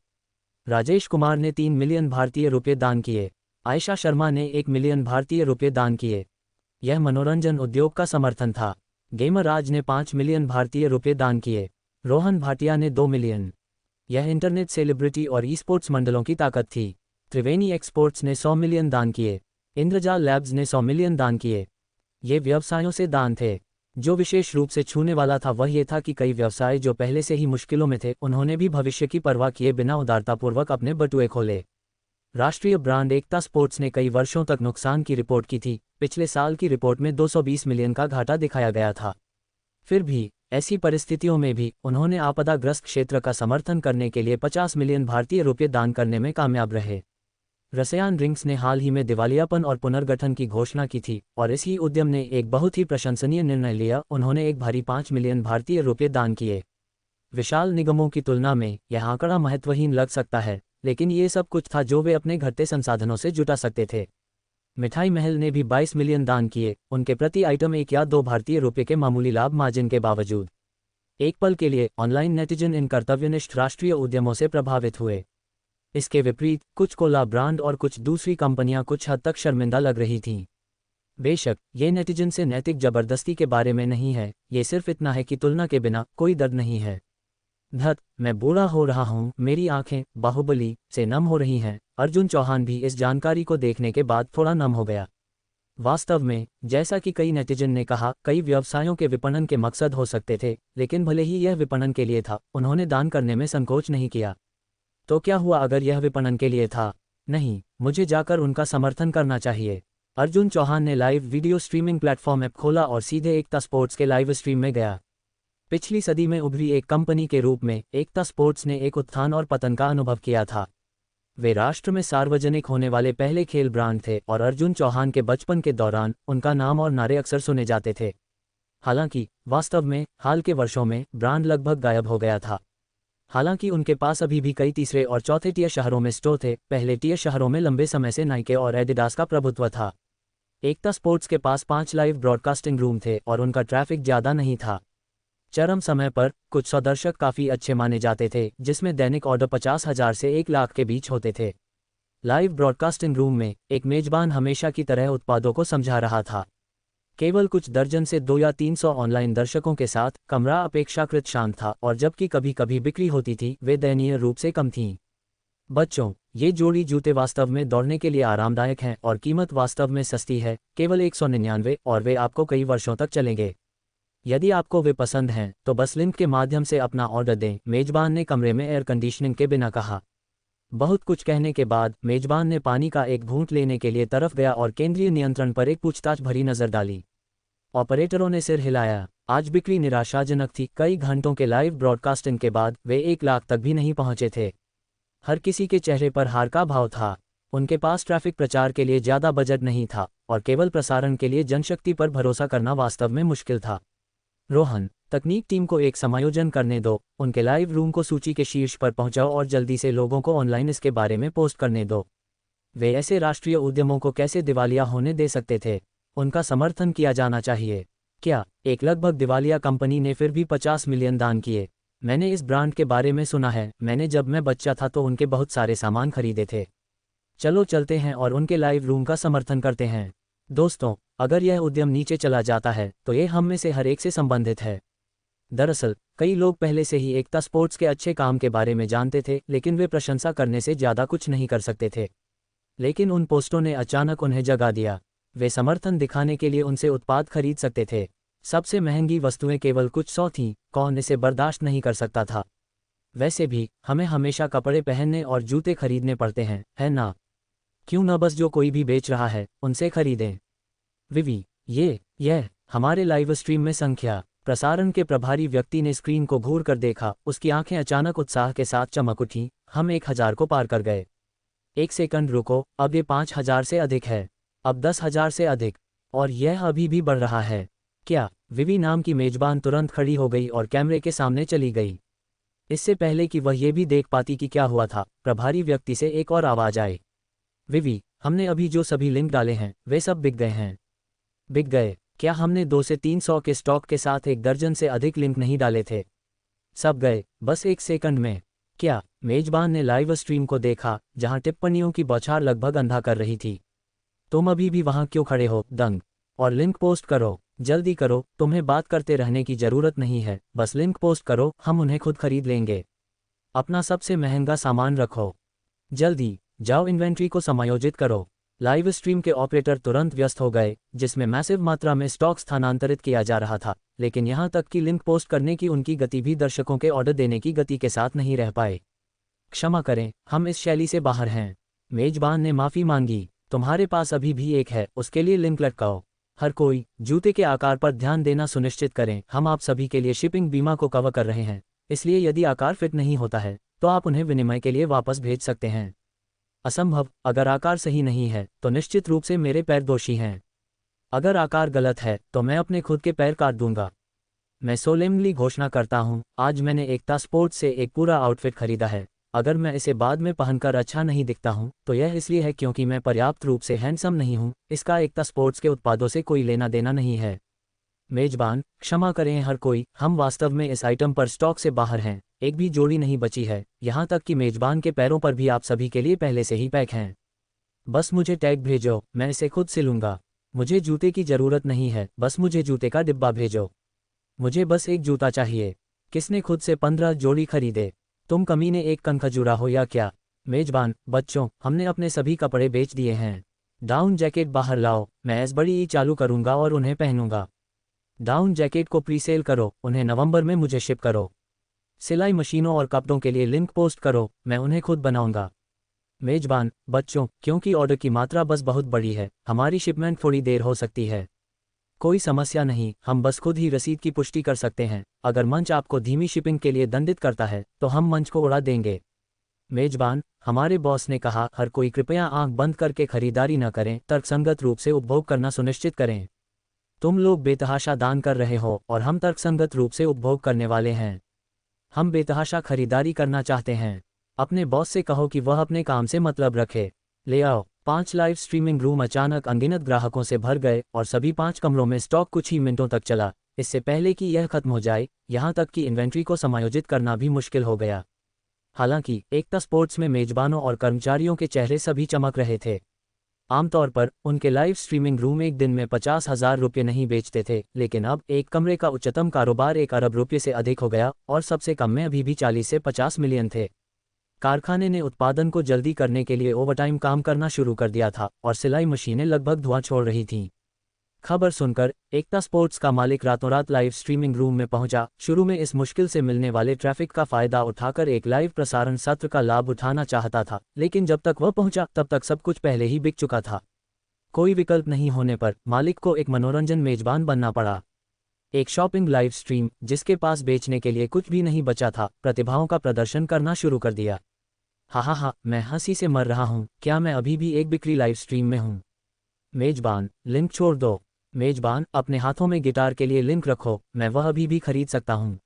राजेश कुमार ने 3 मिलियन भारतीय रुपये दान किए। आयशा शर्मा ने 1 मिलियन भारतीय रुपये दान किए। यह मनोरंजन उद्योग का समर्थन था। गेमर राज ने 5 मिलियन भारतीय रुपये दान किए। रोहन भाटिया ने 2 मिलियन। यह इंटरनेट सेलिब्रिटी और ई स्पोर्ट्स मंडलों की ताकत थी। त्रिवेणी एक्सपोर्ट्स ने 100 मिलियन दान किए। इंद्रजाल लैब्स ने 100 मिलियन दान किए। ये व्यवसायों से दान थे। जो विशेष रूप से छूने वाला था वह ये था कि कई व्यवसाय जो पहले से ही मुश्किलों में थे, उन्होंने भी भविष्य की परवाह किए बिना उदारतापूर्वक अपने बटुए खोले। राष्ट्रीय ब्रांड एकता स्पोर्ट्स ने कई वर्षों तक नुकसान की रिपोर्ट की थी। पिछले साल की रिपोर्ट में 220 मिलियन का घाटा दिखाया गया था। फिर भी ऐसी परिस्थितियों में भी उन्होंने आपदाग्रस्त क्षेत्र का समर्थन करने के लिए 50 मिलियन भारतीय रुपये दान करने में कामयाब रहे। रसायन ड्रिंक्स ने हाल ही में दिवालियापन और पुनर्गठन की घोषणा की थी और इसी उद्यम ने एक बहुत ही प्रशंसनीय निर्णय लिया। उन्होंने एक भारी 5 मिलियन भारतीय रुपये दान किए। विशाल निगमों की तुलना में यह आंकड़ा महत्वहीन लग सकता है, लेकिन ये सब कुछ था जो वे अपने घटते संसाधनों से जुटा सकते थे। मिठाई महल ने भी 22 मिलियन दान किए, उनके प्रति आइटम 1 या 2 भारतीय रुपये के मामूली लाभ मार्जिन के बावजूद। एक पल के लिए ऑनलाइन नेटिजन इन कर्तव्यनिष्ठ राष्ट्रीय उद्यमों से प्रभावित हुए। इसके विपरीत कुछ कोला ब्रांड और कुछ दूसरी कंपनियां कुछ हद तक शर्मिंदा लग रही थीं। बेशक ये नेटिजन से नैतिक जबरदस्ती के बारे में नहीं है, ये सिर्फ इतना है कि तुलना के बिना कोई दर्द नहीं है। धत, मैं बूढ़ा हो रहा हूँ, मेरी आंखें बाहुबली से नम हो रही हैं। अर्जुन चौहान भी इस जानकारी को देखने के बाद थोड़ा नम हो गया। वास्तव में जैसा कि कई नेटिजन ने कहा, कई व्यवसायों के विपणन के मकसद हो सकते थे, लेकिन भले ही यह विपणन के लिए था, उन्होंने दान करने में संकोच नहीं किया। तो क्या हुआ अगर यह विपणन के लिए था? नहीं, मुझे जाकर उनका समर्थन करना चाहिए। अर्जुन चौहान ने live video streaming platform app खोला और सीधे एकता स्पोर्ट्स के लाइव स्ट्रीम में गया। पिछली सदी में उभरी एक कंपनी के रूप में एकता स्पोर्ट्स ने एक उत्थान और पतन का अनुभव किया था। वे राष्ट्र में सार्वजनिक होने वाले पहले खेल ब्रांड थे और अर्जुन चौहान के बचपन के दौरान उनका नाम और नारे अक्सर सुने जाते थे। हालांकि वास्तव में हाल के वर्षों में ब्रांड लगभग गायब हो गया था। हालांकि उनके पास अभी भी कई तीसरे और चौथे टियर शहरों में स्टोर थे। पहले टियर शहरों में लंबे समय से नाइके और एडिडास का प्रभुत्व था। एकता स्पोर्ट्स के पास 5 लाइव ब्रॉडकास्टिंग रूम थे और उनका ट्रैफिक ज़्यादा नहीं था। चरम समय पर कुछ 100 दर्शक काफ़ी अच्छे माने जाते थे, जिसमें दैनिक ऑर्डर 50,000 से 1 लाख के बीच होते थे। लाइव ब्रॉडकास्टिंग रूम में एक मेजबान हमेशा की तरह उत्पादों को समझा रहा था। केवल कुछ दर्जन से 2 या 300 ऑनलाइन दर्शकों के साथ कमरा अपेक्षाकृत शांत था और जबकि कभी कभी बिक्री होती थी, वे दयनीय रूप से कम थीं। बच्चों, ये जोड़ी जूते वास्तव में दौड़ने के लिए आरामदायक हैं और कीमत वास्तव में सस्ती है, केवल 199, और वे आपको कई वर्षों तक चलेंगे। यदि आपको वे पसंद हैं तो बस लिंक के माध्यम से अपना ऑर्डर दें, मेजबान ने कमरे में एयर कंडीशनिंग के बिना कहा। बहुत कुछ कहने के बाद मेजबान ने पानी का एक घूंट लेने के लिए तरफ गया और केंद्रीय नियंत्रण पर एक पूछताछ भरी नजर डाली। ऑपरेटरों ने सिर हिलाया। आज बिक्री निराशाजनक थी। कई घंटों के लाइव ब्रॉडकास्टिंग के बाद वे 1 लाख तक भी नहीं पहुंचे थे। हर किसी के चेहरे पर हार का भाव था। उनके पास ट्रैफिक प्रचार के लिए ज़्यादा बजट नहीं था और केवल प्रसारण के लिए जनशक्ति पर भरोसा करना वास्तव में मुश्किल था। रोहन, तकनीक टीम को एक समायोजन करने दो, उनके लाइव रूम को सूची के शीर्ष पर पहुंचाओ और जल्दी से लोगों को ऑनलाइन इसके बारे में पोस्ट करने दो। वे ऐसे राष्ट्रीय उद्यमों को कैसे दिवालिया होने दे सकते थे? उनका समर्थन किया जाना चाहिए। क्या एक लगभग दिवालिया कंपनी ने फिर भी 50 मिलियन दान किए? मैंने इस ब्रांड के बारे में सुना है। मैंने जब मैं बच्चा था तो उनके बहुत सारे सामान खरीदे थे। चलो चलते हैं और उनके लाइव रूम का समर्थन करते हैं। दोस्तों, अगर यह उद्यम नीचे चला जाता है तो ये हम में से हर एक से संबंधित है। दरअसल कई लोग पहले से ही एकता स्पोर्ट्स के अच्छे काम के बारे में जानते थे, लेकिन वे प्रशंसा करने से ज़्यादा कुछ नहीं कर सकते थे। लेकिन उन पोस्टों ने अचानक उन्हें जगा दिया। वे समर्थन दिखाने के लिए उनसे उत्पाद खरीद सकते थे। सबसे महंगी वस्तुएं केवल कुछ 100 थीं। कौन इसे बर्दाश्त नहीं कर सकता था? वैसे भी हमें हमेशा कपड़े पहनने और जूते खरीदने पड़ते हैं, है ना? क्यों न बस जो कोई भी बेच रहा है उनसे खरीदें। विवी, यह हमारे लाइव स्ट्रीम में संख्या। प्रसारण के प्रभारी व्यक्ति ने स्क्रीन को घूर कर देखा। उसकी आंखें अचानक उत्साह के साथ चमक उठीं। हम 1000 को पार कर गए। 1 सेकंड रुको, अब ये 5000 से अधिक है, अब 10,000 से अधिक, और यह अभी भी बढ़ रहा है। क्या? विवी नाम की मेजबान तुरंत खड़ी हो गई और कैमरे के सामने चली गई। इससे पहले कि वह ये भी देख पाती कि क्या हुआ था, प्रभारी व्यक्ति से एक और आवाज़ आई। विवी, हमने अभी जो सभी लिंक डाले हैं वे सब बिक गए हैं। बिक गए? क्या हमने 2 से 300 के स्टॉक के साथ 1 दर्जन से अधिक लिंक नहीं डाले थे? सब गए, बस 1 सेकंड में। क्या? मेजबान ने लाइव स्ट्रीम को देखा, जहां टिप्पणियों की बौछार लगभग अंधा कर रही थी। तुम अभी भी वहां क्यों खड़े हो, दंग? और लिंक पोस्ट करो, जल्दी करो। तुम्हें बात करते रहने की जरूरत नहीं है, बस लिंक पोस्ट करो, हम उन्हें खुद खरीद लेंगे। अपना सबसे महंगा सामान रखो, जल्दी जाओ, इन्वेंट्री को समायोजित करो। लाइव स्ट्रीम के ऑपरेटर तुरंत व्यस्त हो गए, जिसमें मैसिव मात्रा में स्टॉक स्थानांतरित किया जा रहा था, लेकिन यहां तक कि लिंक पोस्ट करने की उनकी गति भी दर्शकों के ऑर्डर देने की गति के साथ नहीं रह पाए। क्षमा करें, हम इस शैली से बाहर हैं। मेजबान ने माफ़ी मांगी। तुम्हारे पास अभी भी एक है, उसके लिए लिंक लटकाओ। हर कोई जूते के आकार पर ध्यान देना सुनिश्चित करें। हम आप सभी के लिए शिपिंग बीमा को कवर कर रहे हैं, इसलिए यदि आकार फिट नहीं होता है तो आप उन्हें विनिमय के लिए वापस भेज सकते हैं। असंभव, अगर आकार सही नहीं है तो निश्चित रूप से मेरे पैर दोषी हैं। अगर आकार गलत है तो मैं अपने खुद के पैर काट दूंगा। मैं सोलेमनली घोषणा करता हूं, आज मैंने एकता स्पोर्ट्स से एक पूरा आउटफिट खरीदा है। अगर मैं इसे बाद में पहनकर अच्छा नहीं दिखता हूं तो यह इसलिए है क्योंकि मैं पर्याप्त रूप से हैंडसम नहीं हूं। इसका एकता स्पोर्ट्स के उत्पादों से कोई लेना देना नहीं है। मेजबान, क्षमा करें हर कोई, हम वास्तव में इस आइटम पर स्टॉक से बाहर हैं। एक भी जोड़ी नहीं बची है, यहाँ तक कि मेजबान के पैरों पर भी आप सभी के लिए पहले से ही पैक हैं। बस मुझे टैग भेजो, मैं इसे खुद सिलूंगा। मुझे जूते की ज़रूरत नहीं है, बस मुझे जूते का डिब्बा भेजो। मुझे बस एक जूता चाहिए। किसने खुद से 15 जोड़ी खरीदे? तुम कमीने एक कनखजूरा हो या क्या? मेजबान, बच्चों, हमने अपने सभी कपड़े बेच दिए हैं। डाउन जैकेट बाहर लाओ, मैं एस बड़ी ई चालू करूंगा और उन्हें पहनूंगा। डाउन जैकेट को प्री सेल करो, उन्हें नवंबर में मुझे शिप करो। सिलाई मशीनों और कपड़ों के लिए लिंक पोस्ट करो, मैं उन्हें खुद बनाऊंगा। मेजबान, बच्चों, क्योंकि ऑर्डर की मात्रा बस बहुत बड़ी है, हमारी शिपमेंट थोड़ी देर हो सकती है। कोई समस्या नहीं, हम बस खुद ही रसीद की पुष्टि कर सकते हैं। अगर मंच आपको धीमी शिपिंग के लिए दंडित करता है तो हम मंच को उड़ा देंगे। मेजबान, हमारे बॉस ने कहा, हर कोई कृपया आंख बंद करके खरीदारी न करें, तर्कसंगत रूप से उपभोग करना सुनिश्चित करें। तुम लोग बेतहाशा दान कर रहे हो और हम तर्कसंगत रूप से उपभोग करने वाले हैं। हम बेतहाशा खरीदारी करना चाहते हैं। अपने बॉस से कहो कि वह अपने काम से मतलब रखे। ले आओ। 5 लाइव स्ट्रीमिंग रूम अचानक अनगिनत ग्राहकों से भर गए और सभी 5 कमरों में स्टॉक कुछ ही मिनटों तक चला। इससे पहले कि यह खत्म हो जाए, यहाँ तक कि इन्वेंट्री को समायोजित करना भी मुश्किल हो गया। हालांकि एकता स्पोर्ट्स में मेजबानों और कर्मचारियों के चेहरे सभी चमक रहे थे। आमतौर पर उनके लाइव स्ट्रीमिंग रूम एक दिन में 50,000 रुपये नहीं बेचते थे, लेकिन अब एक कमरे का उच्चतम कारोबार 1 अरब रुपये से अधिक हो गया और सबसे कम में अभी भी 40 से 50 मिलियन थे। कारखाने ने उत्पादन को जल्दी करने के लिए ओवरटाइम काम करना शुरू कर दिया था और सिलाई मशीनें लगभग धुआं छोड़ रही थीं। खबर सुनकर एकता स्पोर्ट्स का मालिक रातों रात लाइव स्ट्रीमिंग रूम में पहुंचा। शुरू में इस मुश्किल से मिलने वाले ट्रैफिक का फायदा उठाकर एक लाइव प्रसारण सत्र का लाभ उठाना चाहता था, लेकिन जब तक वह पहुंचा तब तक सब कुछ पहले ही बिक चुका था। कोई विकल्प नहीं होने पर मालिक को एक मनोरंजन मेजबान बनना पड़ा। एक शॉपिंग लाइव स्ट्रीम, जिसके पास बेचने के लिए कुछ भी नहीं बचा था, प्रतिभाओं का प्रदर्शन करना शुरू कर दिया। हा, मैं हंसी से मर रहा हूँ, क्या मैं अभी भी एक बिक्री लाइव स्ट्रीम में हूँ? मेजबान, लिंक छोड़ दो। मेजबान, अपने हाथों में गिटार के लिए लिंक रखो, मैं वह अभी भी खरीद सकता हूँ।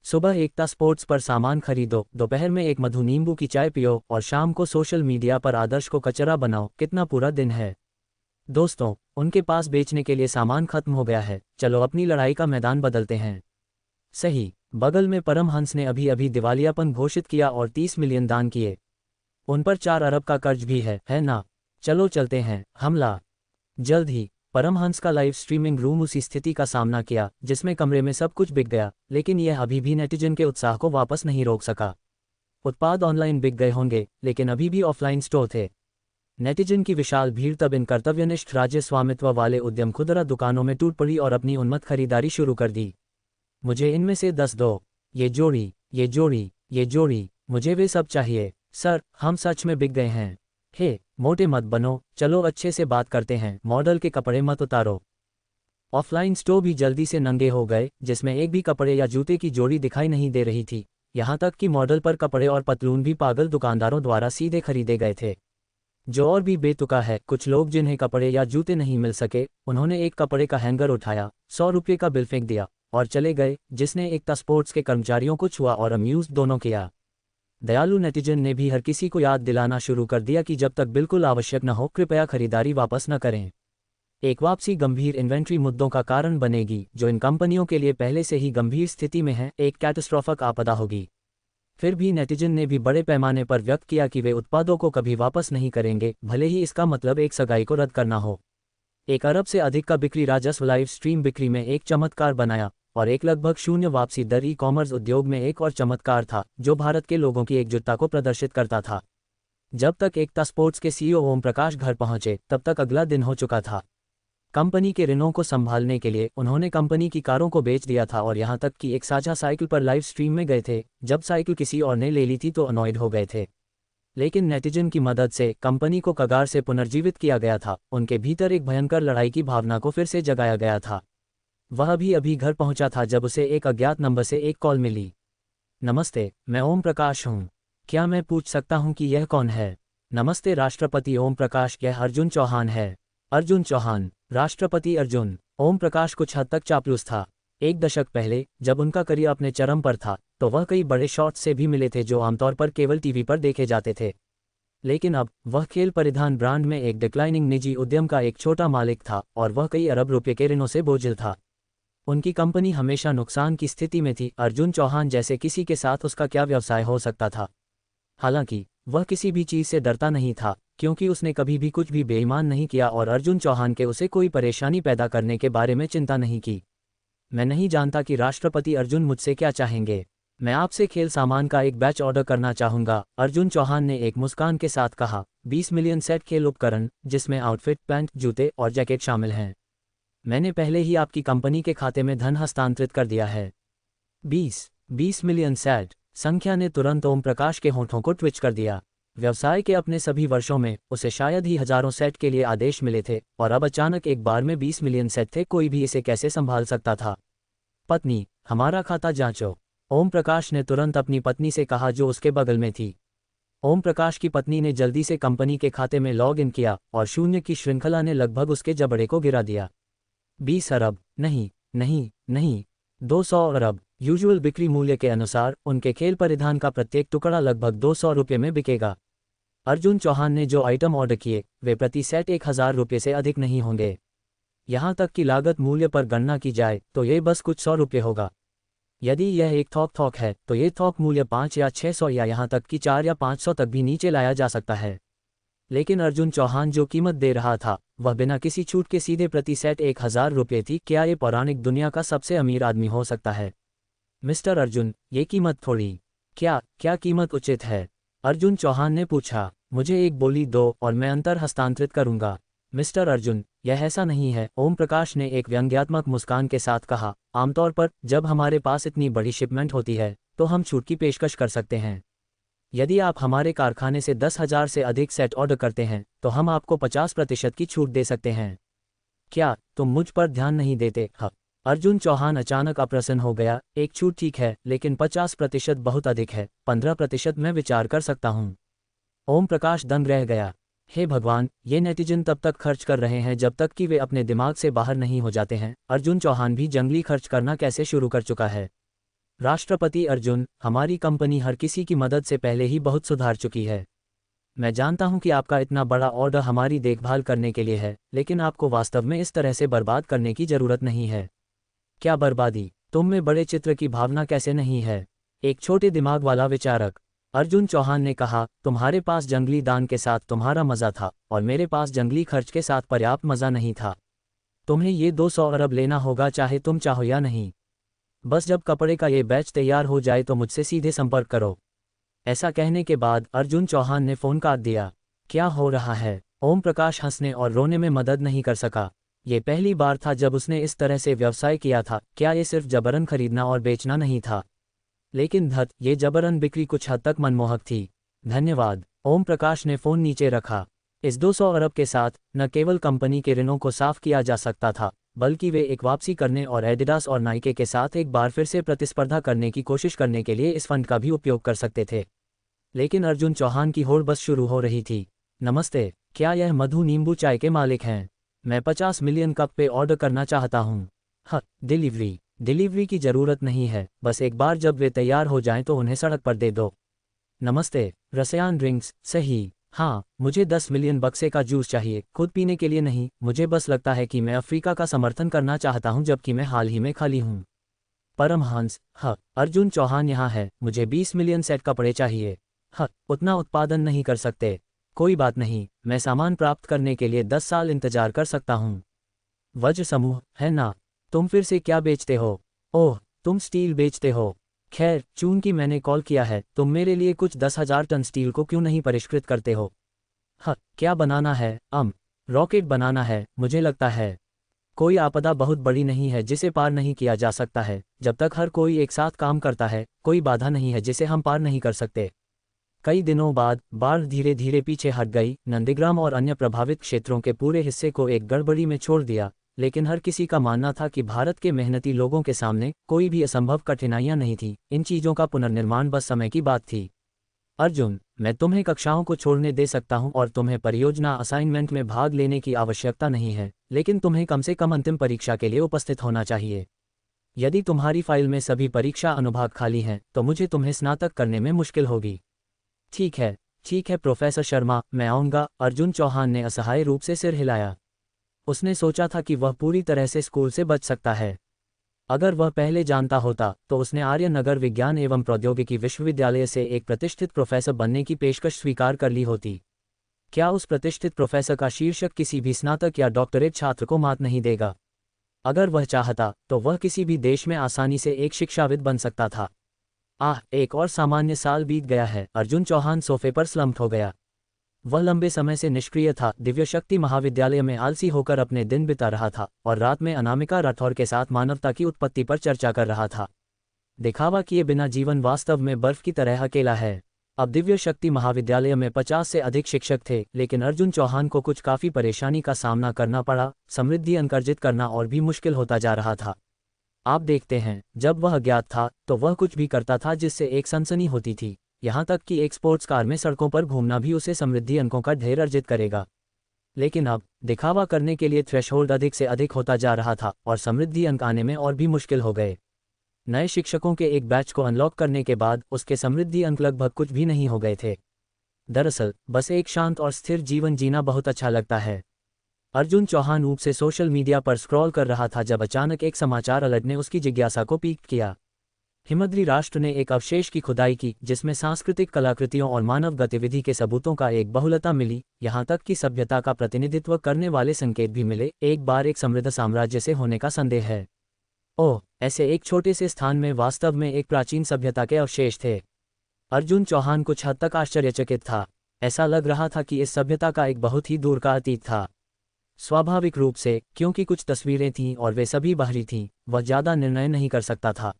सुबह एकता स्पोर्ट्स पर सामान खरीदो, दोपहर में एक मधु नींबू की चाय पियो और शाम को सोशल मीडिया पर आदर्श को कचरा बनाओ। कितना पूरा दिन है। दोस्तों, उनके पास बेचने के लिए सामान खत्म हो गया है, चलो अपनी लड़ाई का मैदान बदलते हैं। सही, बगल में परमहंस ने अभी अभी दिवालियापन घोषित किया और 30 मिलियन दान किए। उन पर 4 अरब का कर्ज भी है ना? चलो चलते हैं, हमला। जल्द ही परमहंस का लाइव स्ट्रीमिंग रूम उसी स्थिति का सामना किया जिसमें कमरे में सब कुछ बिक गया, लेकिन यह अभी भी नेटिजन के उत्साह को वापस नहीं रोक सका। उत्पाद ऑनलाइन बिक गए होंगे, लेकिन अभी भी ऑफलाइन स्टोर थे। नेटिजन की विशाल भीड़ तब इन कर्तव्यनिष्ठ राज्य स्वामित्व वाले उद्यम खुदरा दुकानों में टूट पड़ी और अपनी उन्मत्त खरीदारी शुरू कर दी। मुझे इनमें से 10 दो। ये जोड़ी, ये जोड़ी, ये जोड़ी, मुझे वे सब चाहिए। सर, हम सच में बिक गए हैं। हे, मोटे मत बनो, चलो अच्छे से बात करते हैं, मॉडल के कपड़े मत उतारो। ऑफलाइन स्टोर भी जल्दी से नंगे हो गए, जिसमें एक भी कपड़े या जूते की जोड़ी दिखाई नहीं दे रही थी। यहाँ तक कि मॉडल पर कपड़े और पतलून भी पागल दुकानदारों द्वारा सीधे खरीदे गए थे। जो और भी बेतुका है, कुछ लोग जिन्हें कपड़े या जूते नहीं मिल सके, उन्होंने एक कपड़े का हैंगर उठाया, 100 रुपये का बिल फेंक दिया और चले गए, जिसने एकता स्पोर्ट्स के कर्मचारियों को छुआ और अम्यूज दोनों किया। दयालु नेटिजन ने भी हर किसी को याद दिलाना शुरू कर दिया कि जब तक बिल्कुल आवश्यक न हो, कृपया खरीदारी वापस न करें। एक वापसी गंभीर इन्वेंट्री मुद्दों का कारण बनेगी, जो इन कंपनियों के लिए पहले से ही गंभीर स्थिति में है। एक कैटास्ट्रोफिक आपदा होगी। फिर भी नेटिजन ने भी बड़े पैमाने पर व्यक्त किया कि वे उत्पादों को कभी वापस नहीं करेंगे, भले ही इसका मतलब एक सगाई को रद्द करना हो। 1 अरब से अधिक का बिक्री राजस्व लाइव स्ट्रीम बिक्री में एक चमत्कार बनाया और एक लगभग शून्य वापसी दर ई कॉमर्स उद्योग में एक और चमत्कार था, जो भारत के लोगों की एकजुटता को प्रदर्शित करता था। जब तक एकता स्पोर्ट्स के सीईओ ओम प्रकाश घर पहुंचे, तब तक अगला दिन हो चुका था। कंपनी के ऋणों को संभालने के लिए उन्होंने कंपनी की कारों को बेच दिया था और यहां तक कि एक साझा साइकिल पर लाइव स्ट्रीम में गए थे। जब साइकिल किसी और ने ले ली थी तो अनॉयड हो गए थे, लेकिन नेटिजन की मदद से कंपनी को कगार से पुनर्जीवित किया गया था। उनके भीतर एक भयंकर लड़ाई की भावना को फिर से जगाया गया था। वह भी अभी घर पहुंचा था जब उसे एक अज्ञात नंबर से एक कॉल मिली। नमस्ते, मैं ओम प्रकाश हूं। क्या मैं पूछ सकता हूं कि यह कौन है? नमस्ते राष्ट्रपति ओम प्रकाश, यह अर्जुन चौहान है। अर्जुन चौहान, राष्ट्रपति अर्जुन। ओम प्रकाश कुछ हद तक चापलूस था। 1 दशक पहले जब उनका करियर अपने चरम पर था, तो वह कई बड़े शॉट्स से भी मिले थे जो आमतौर पर केवल टीवी पर देखे जाते थे। लेकिन अब वह खेल परिधान ब्रांड में एक डिक्लाइनिंग निजी उद्यम का एक छोटा मालिक था और वह कई अरब रुपये के ऋणों से बोझिल था। उनकी कंपनी हमेशा नुकसान की स्थिति में थी। अर्जुन चौहान जैसे किसी के साथ उसका क्या व्यवसाय हो सकता था? हालांकि वह किसी भी चीज से डरता नहीं था, क्योंकि उसने कभी भी कुछ भी बेईमान नहीं किया और अर्जुन चौहान के उसे कोई परेशानी पैदा करने के बारे में चिंता नहीं की। मैं नहीं जानता कि राष्ट्रपति अर्जुन मुझसे क्या चाहेंगे। मैं आपसे खेल सामान का एक बैच ऑर्डर करना चाहूंगा, अर्जुन चौहान ने एक मुस्कान के साथ कहा। 20 मिलियन सेट खेल उपकरण, जिसमें आउटफिट, पैंट, जूते और जैकेट शामिल हैं। मैंने पहले ही आपकी कंपनी के खाते में धन हस्तांतरित कर दिया है। 20 20 मिलियन सेट संख्या ने तुरंत ओम प्रकाश के होंठों को ट्विच कर दिया। व्यवसाय के अपने सभी वर्षों में उसे शायद ही हजारों सेट के लिए आदेश मिले थे, और अब अचानक एक बार में 20 मिलियन सेट थे। कोई भी इसे कैसे संभाल सकता था? पत्नी, हमारा खाता जांचो। ओम प्रकाश ने तुरंत अपनी पत्नी से कहा, जो उसके बगल में थी। ओम प्रकाश की पत्नी ने जल्दी से कंपनी के खाते में लॉग इन किया और शून्य की श्रृंखला ने लगभग उसके जबड़े को गिरा दिया। 20 अरब, नहीं नहीं नहीं, 200 अरब। यूजुअल बिक्री मूल्य के अनुसार उनके खेल परिधान का प्रत्येक टुकड़ा लगभग 200 रुपये में बिकेगा। अर्जुन चौहान ने जो आइटम ऑर्डर किए वे प्रति सेट 1000 रुपये से अधिक नहीं होंगे। यहाँ तक कि लागत मूल्य पर गणना की जाए तो ये बस कुछ 100 रुपये होगा। यदि यह एक थोक है तो ये थोक मूल्य 5 या 600 या यहाँ तक कि 4 या 500 तक भी नीचे लाया जा सकता है। लेकिन अर्जुन चौहान जो कीमत दे रहा था वह बिना किसी छूट के सीधे प्रति सेट 1000 रुपये थी। क्या ये पौराणिक दुनिया का सबसे अमीर आदमी हो सकता है? मिस्टर अर्जुन, ये कीमत थोड़ी, क्या कीमत उचित है? अर्जुन चौहान ने पूछा। मुझे एक बोली दो और मैं अंतर हस्तांतरित करूंगा। मिस्टर अर्जुन, यह ऐसा नहीं है, ओम प्रकाश ने एक व्यंग्यात्मक मुस्कान के साथ कहा। आमतौर पर जब हमारे पास इतनी बड़ी शिपमेंट होती है तो हम छूट की पेशकश कर सकते हैं। यदि आप हमारे कारखाने से 10,000 से अधिक सेट ऑर्डर करते हैं तो हम आपको 50% की छूट दे सकते हैं। क्या तुम मुझ पर ध्यान नहीं देते? हाँ। अर्जुन चौहान अचानक अप्रसन्न हो गया। एक छूट ठीक है, लेकिन 50% बहुत अधिक है। 15% मैं विचार कर सकता हूँ। ओम प्रकाश दंग रह गया। हे भगवान, ये नेटिजन तब तक खर्च कर रहे हैं जब तक कि वे अपने दिमाग से बाहर नहीं हो जाते हैं। अर्जुन चौहान भी जंगली खर्च करना कैसे शुरू कर चुका है। राष्ट्रपति अर्जुन, हमारी कंपनी हर किसी की मदद से पहले ही बहुत सुधार चुकी है। मैं जानता हूं कि आपका इतना बड़ा ऑर्डर हमारी देखभाल करने के लिए है, लेकिन आपको वास्तव में इस तरह से बर्बाद करने की जरूरत नहीं है। क्या बर्बादी? तुम में बड़े चित्र की भावना कैसे नहीं है? एक छोटे दिमाग वाला विचारक। अर्जुन चौहान ने कहा, तुम्हारे पास जंगली दान के साथ तुम्हारा मज़ा था और मेरे पास जंगली खर्च के साथ पर्याप्त मज़ा नहीं था। तुम्हें ये 200 अरब लेना होगा चाहे तुम चाहो या नहीं। बस जब कपड़े का ये बैच तैयार हो जाए तो मुझसे सीधे संपर्क करो। ऐसा कहने के बाद अर्जुन चौहान ने फ़ोन काट दिया। क्या हो रहा है? ओम प्रकाश हंसने और रोने में मदद नहीं कर सका। ये पहली बार था जब उसने इस तरह से व्यवसाय किया था। क्या ये सिर्फ जबरन खरीदना और बेचना नहीं था? लेकिन धत, ये जबरन बिक्री कुछ हद तक मनमोहक थी। धन्यवाद। ओम प्रकाश ने फ़ोन नीचे रखा। इस 200 अरब के साथ न केवल कंपनी के ऋणों को साफ किया जा सकता था, बल्कि वे एक वापसी करने और एडिडास और नाइके के साथ एक बार फिर से प्रतिस्पर्धा करने की कोशिश करने के लिए इस फंड का भी उपयोग कर सकते थे। लेकिन अर्जुन चौहान की होड़ बस शुरू हो रही थी। नमस्ते, क्या यह मधु नींबू चाय के मालिक हैं? मैं 50 मिलियन कप पे ऑर्डर करना चाहता हूँ। हाँ, डिलीवरी की ज़रूरत नहीं है, बस एक बार जब वे तैयार हो जाएं तो उन्हें सड़क पर दे दो। नमस्ते, रसायन ड्रिंक्स, सही। हाँ, मुझे 10 मिलियन बक्से का जूस चाहिए, खुद पीने के लिए नहीं। मुझे बस लगता है कि मैं अफ्रीका का समर्थन करना चाहता हूँ जबकि मैं हाल ही में खाली हूँ। परमहंस, हाँ, अर्जुन चौहान यहाँ है। मुझे 20 मिलियन सेट कपड़े चाहिए। हाँ, उतना उत्पादन नहीं कर सकते। कोई बात नहीं, मैं सामान प्राप्त करने के लिए 10 साल इंतजार कर सकता हूँ। वज्र समूह, है ना? तुम फिर से क्या बेचते हो? ओह, तुम स्टील बेचते हो। खैर, चूंकि मैंने कॉल किया है, तुम मेरे लिए कुछ 10,000 टन स्टील को क्यों नहीं परिष्कृत करते हो? हाँ, क्या बनाना है? रॉकेट बनाना है, मुझे लगता है। कोई आपदा बहुत बड़ी नहीं है जिसे पार नहीं किया जा सकता है। जब तक हर कोई एक साथ काम करता है, कोई बाधा नहीं है जिसे हम पार नहीं कर सकते। कई दिनों बाद बाढ़ धीरे धीरे पीछे हट गई। नंदीग्राम और अन्य प्रभावित क्षेत्रों के पूरे हिस्से को एक गड़बड़ी में छोड़ दिया, लेकिन हर किसी का मानना था कि भारत के मेहनती लोगों के सामने कोई भी असंभव कठिनाइयां नहीं थी। इन चीज़ों का पुनर्निर्माण बस समय की बात थी। अर्जुन, मैं तुम्हें कक्षाओं को छोड़ने दे सकता हूं और तुम्हें परियोजना असाइनमेंट में भाग लेने की आवश्यकता नहीं है, लेकिन तुम्हें कम से कम अंतिम परीक्षा के लिए उपस्थित होना चाहिए। यदि तुम्हारी फाइल में सभी परीक्षा अनुभाग खाली हैं तो मुझे तुम्हें स्नातक करने में मुश्किल होगी। ठीक है प्रोफेसर शर्मा, मैं आऊँगा। अर्जुन चौहान ने असहाय रूप से सिर हिलाया। उसने सोचा था कि वह पूरी तरह से स्कूल से बच सकता है। अगर वह पहले जानता होता तो उसने आर्य नगर विज्ञान एवं प्रौद्योगिकी विश्वविद्यालय से एक प्रतिष्ठित प्रोफेसर बनने की पेशकश स्वीकार कर ली होती। क्या उस प्रतिष्ठित प्रोफेसर का शीर्षक किसी भी स्नातक या डॉक्टरेट छात्र को मात नहीं देगा? अगर वह चाहता तो वह किसी भी देश में आसानी से एक शिक्षाविद बन सकता था। एक और सामान्य साल बीत गया है। अर्जुन चौहान सोफे पर स्लम्प्ड हो गया। वह लंबे समय से निष्क्रिय था, दिव्य शक्ति महाविद्यालय में आलसी होकर अपने दिन बिता रहा था और रात में अनामिका राठौर के साथ मानवता की उत्पत्ति पर चर्चा कर रहा था। दिखावा किए बिना जीवन वास्तव में बर्फ की तरह अकेला है। अब दिव्य शक्ति महाविद्यालय में 50 से अधिक शिक्षक थे, लेकिन अर्जुन चौहान को कुछ काफ़ी परेशानी का सामना करना पड़ा। समृद्धि अंक अर्जित करना और भी मुश्किल होता जा रहा था। आप देखते हैं, जब वह अज्ञात था तो वह कुछ भी करता था जिससे एक सनसनी होती थी, यहाँ तक कि एक स्पोर्ट्स कार में सड़कों पर घूमना भी उसे समृद्धि अंकों का ढेर अर्जित करेगा। लेकिन अब दिखावा करने के लिए थ्रेशहोल्ड अधिक से अधिक होता जा रहा था और समृद्धि अंक आने में और भी मुश्किल हो गए। नए शिक्षकों के एक बैच को अनलॉक करने के बाद उसके समृद्धि अंक लगभग कुछ भी नहीं हो गए थे। दरअसल बस एक शांत और स्थिर जीवन जीना बहुत अच्छा लगता है। अर्जुन चौहान ऊप से सोशल मीडिया पर स्क्रॉल कर रहा था जब अचानक एक समाचार अलर्ट ने उसकी जिज्ञासा को पीक किया। हिमद्री राष्ट्र ने एक अवशेष की खुदाई की जिसमें सांस्कृतिक कलाकृतियों और मानव गतिविधि के सबूतों का एक बहुलता मिली, यहाँ तक कि सभ्यता का प्रतिनिधित्व करने वाले संकेत भी मिले। एक बार एक समृद्ध साम्राज्य से होने का संदेह है। ओह, ऐसे एक छोटे से स्थान में वास्तव में एक प्राचीन सभ्यता के अवशेष थे। अर्जुन चौहान कुछ हद तक आश्चर्यचकित था। ऐसा लग रहा था कि इस सभ्यता का एक बहुत ही दूर का अतीत था। स्वाभाविक रूप से, क्योंकि कुछ तस्वीरें थीं और वे सभी बाहरी थीं, वह ज़्यादा निर्णय नहीं कर सकता था।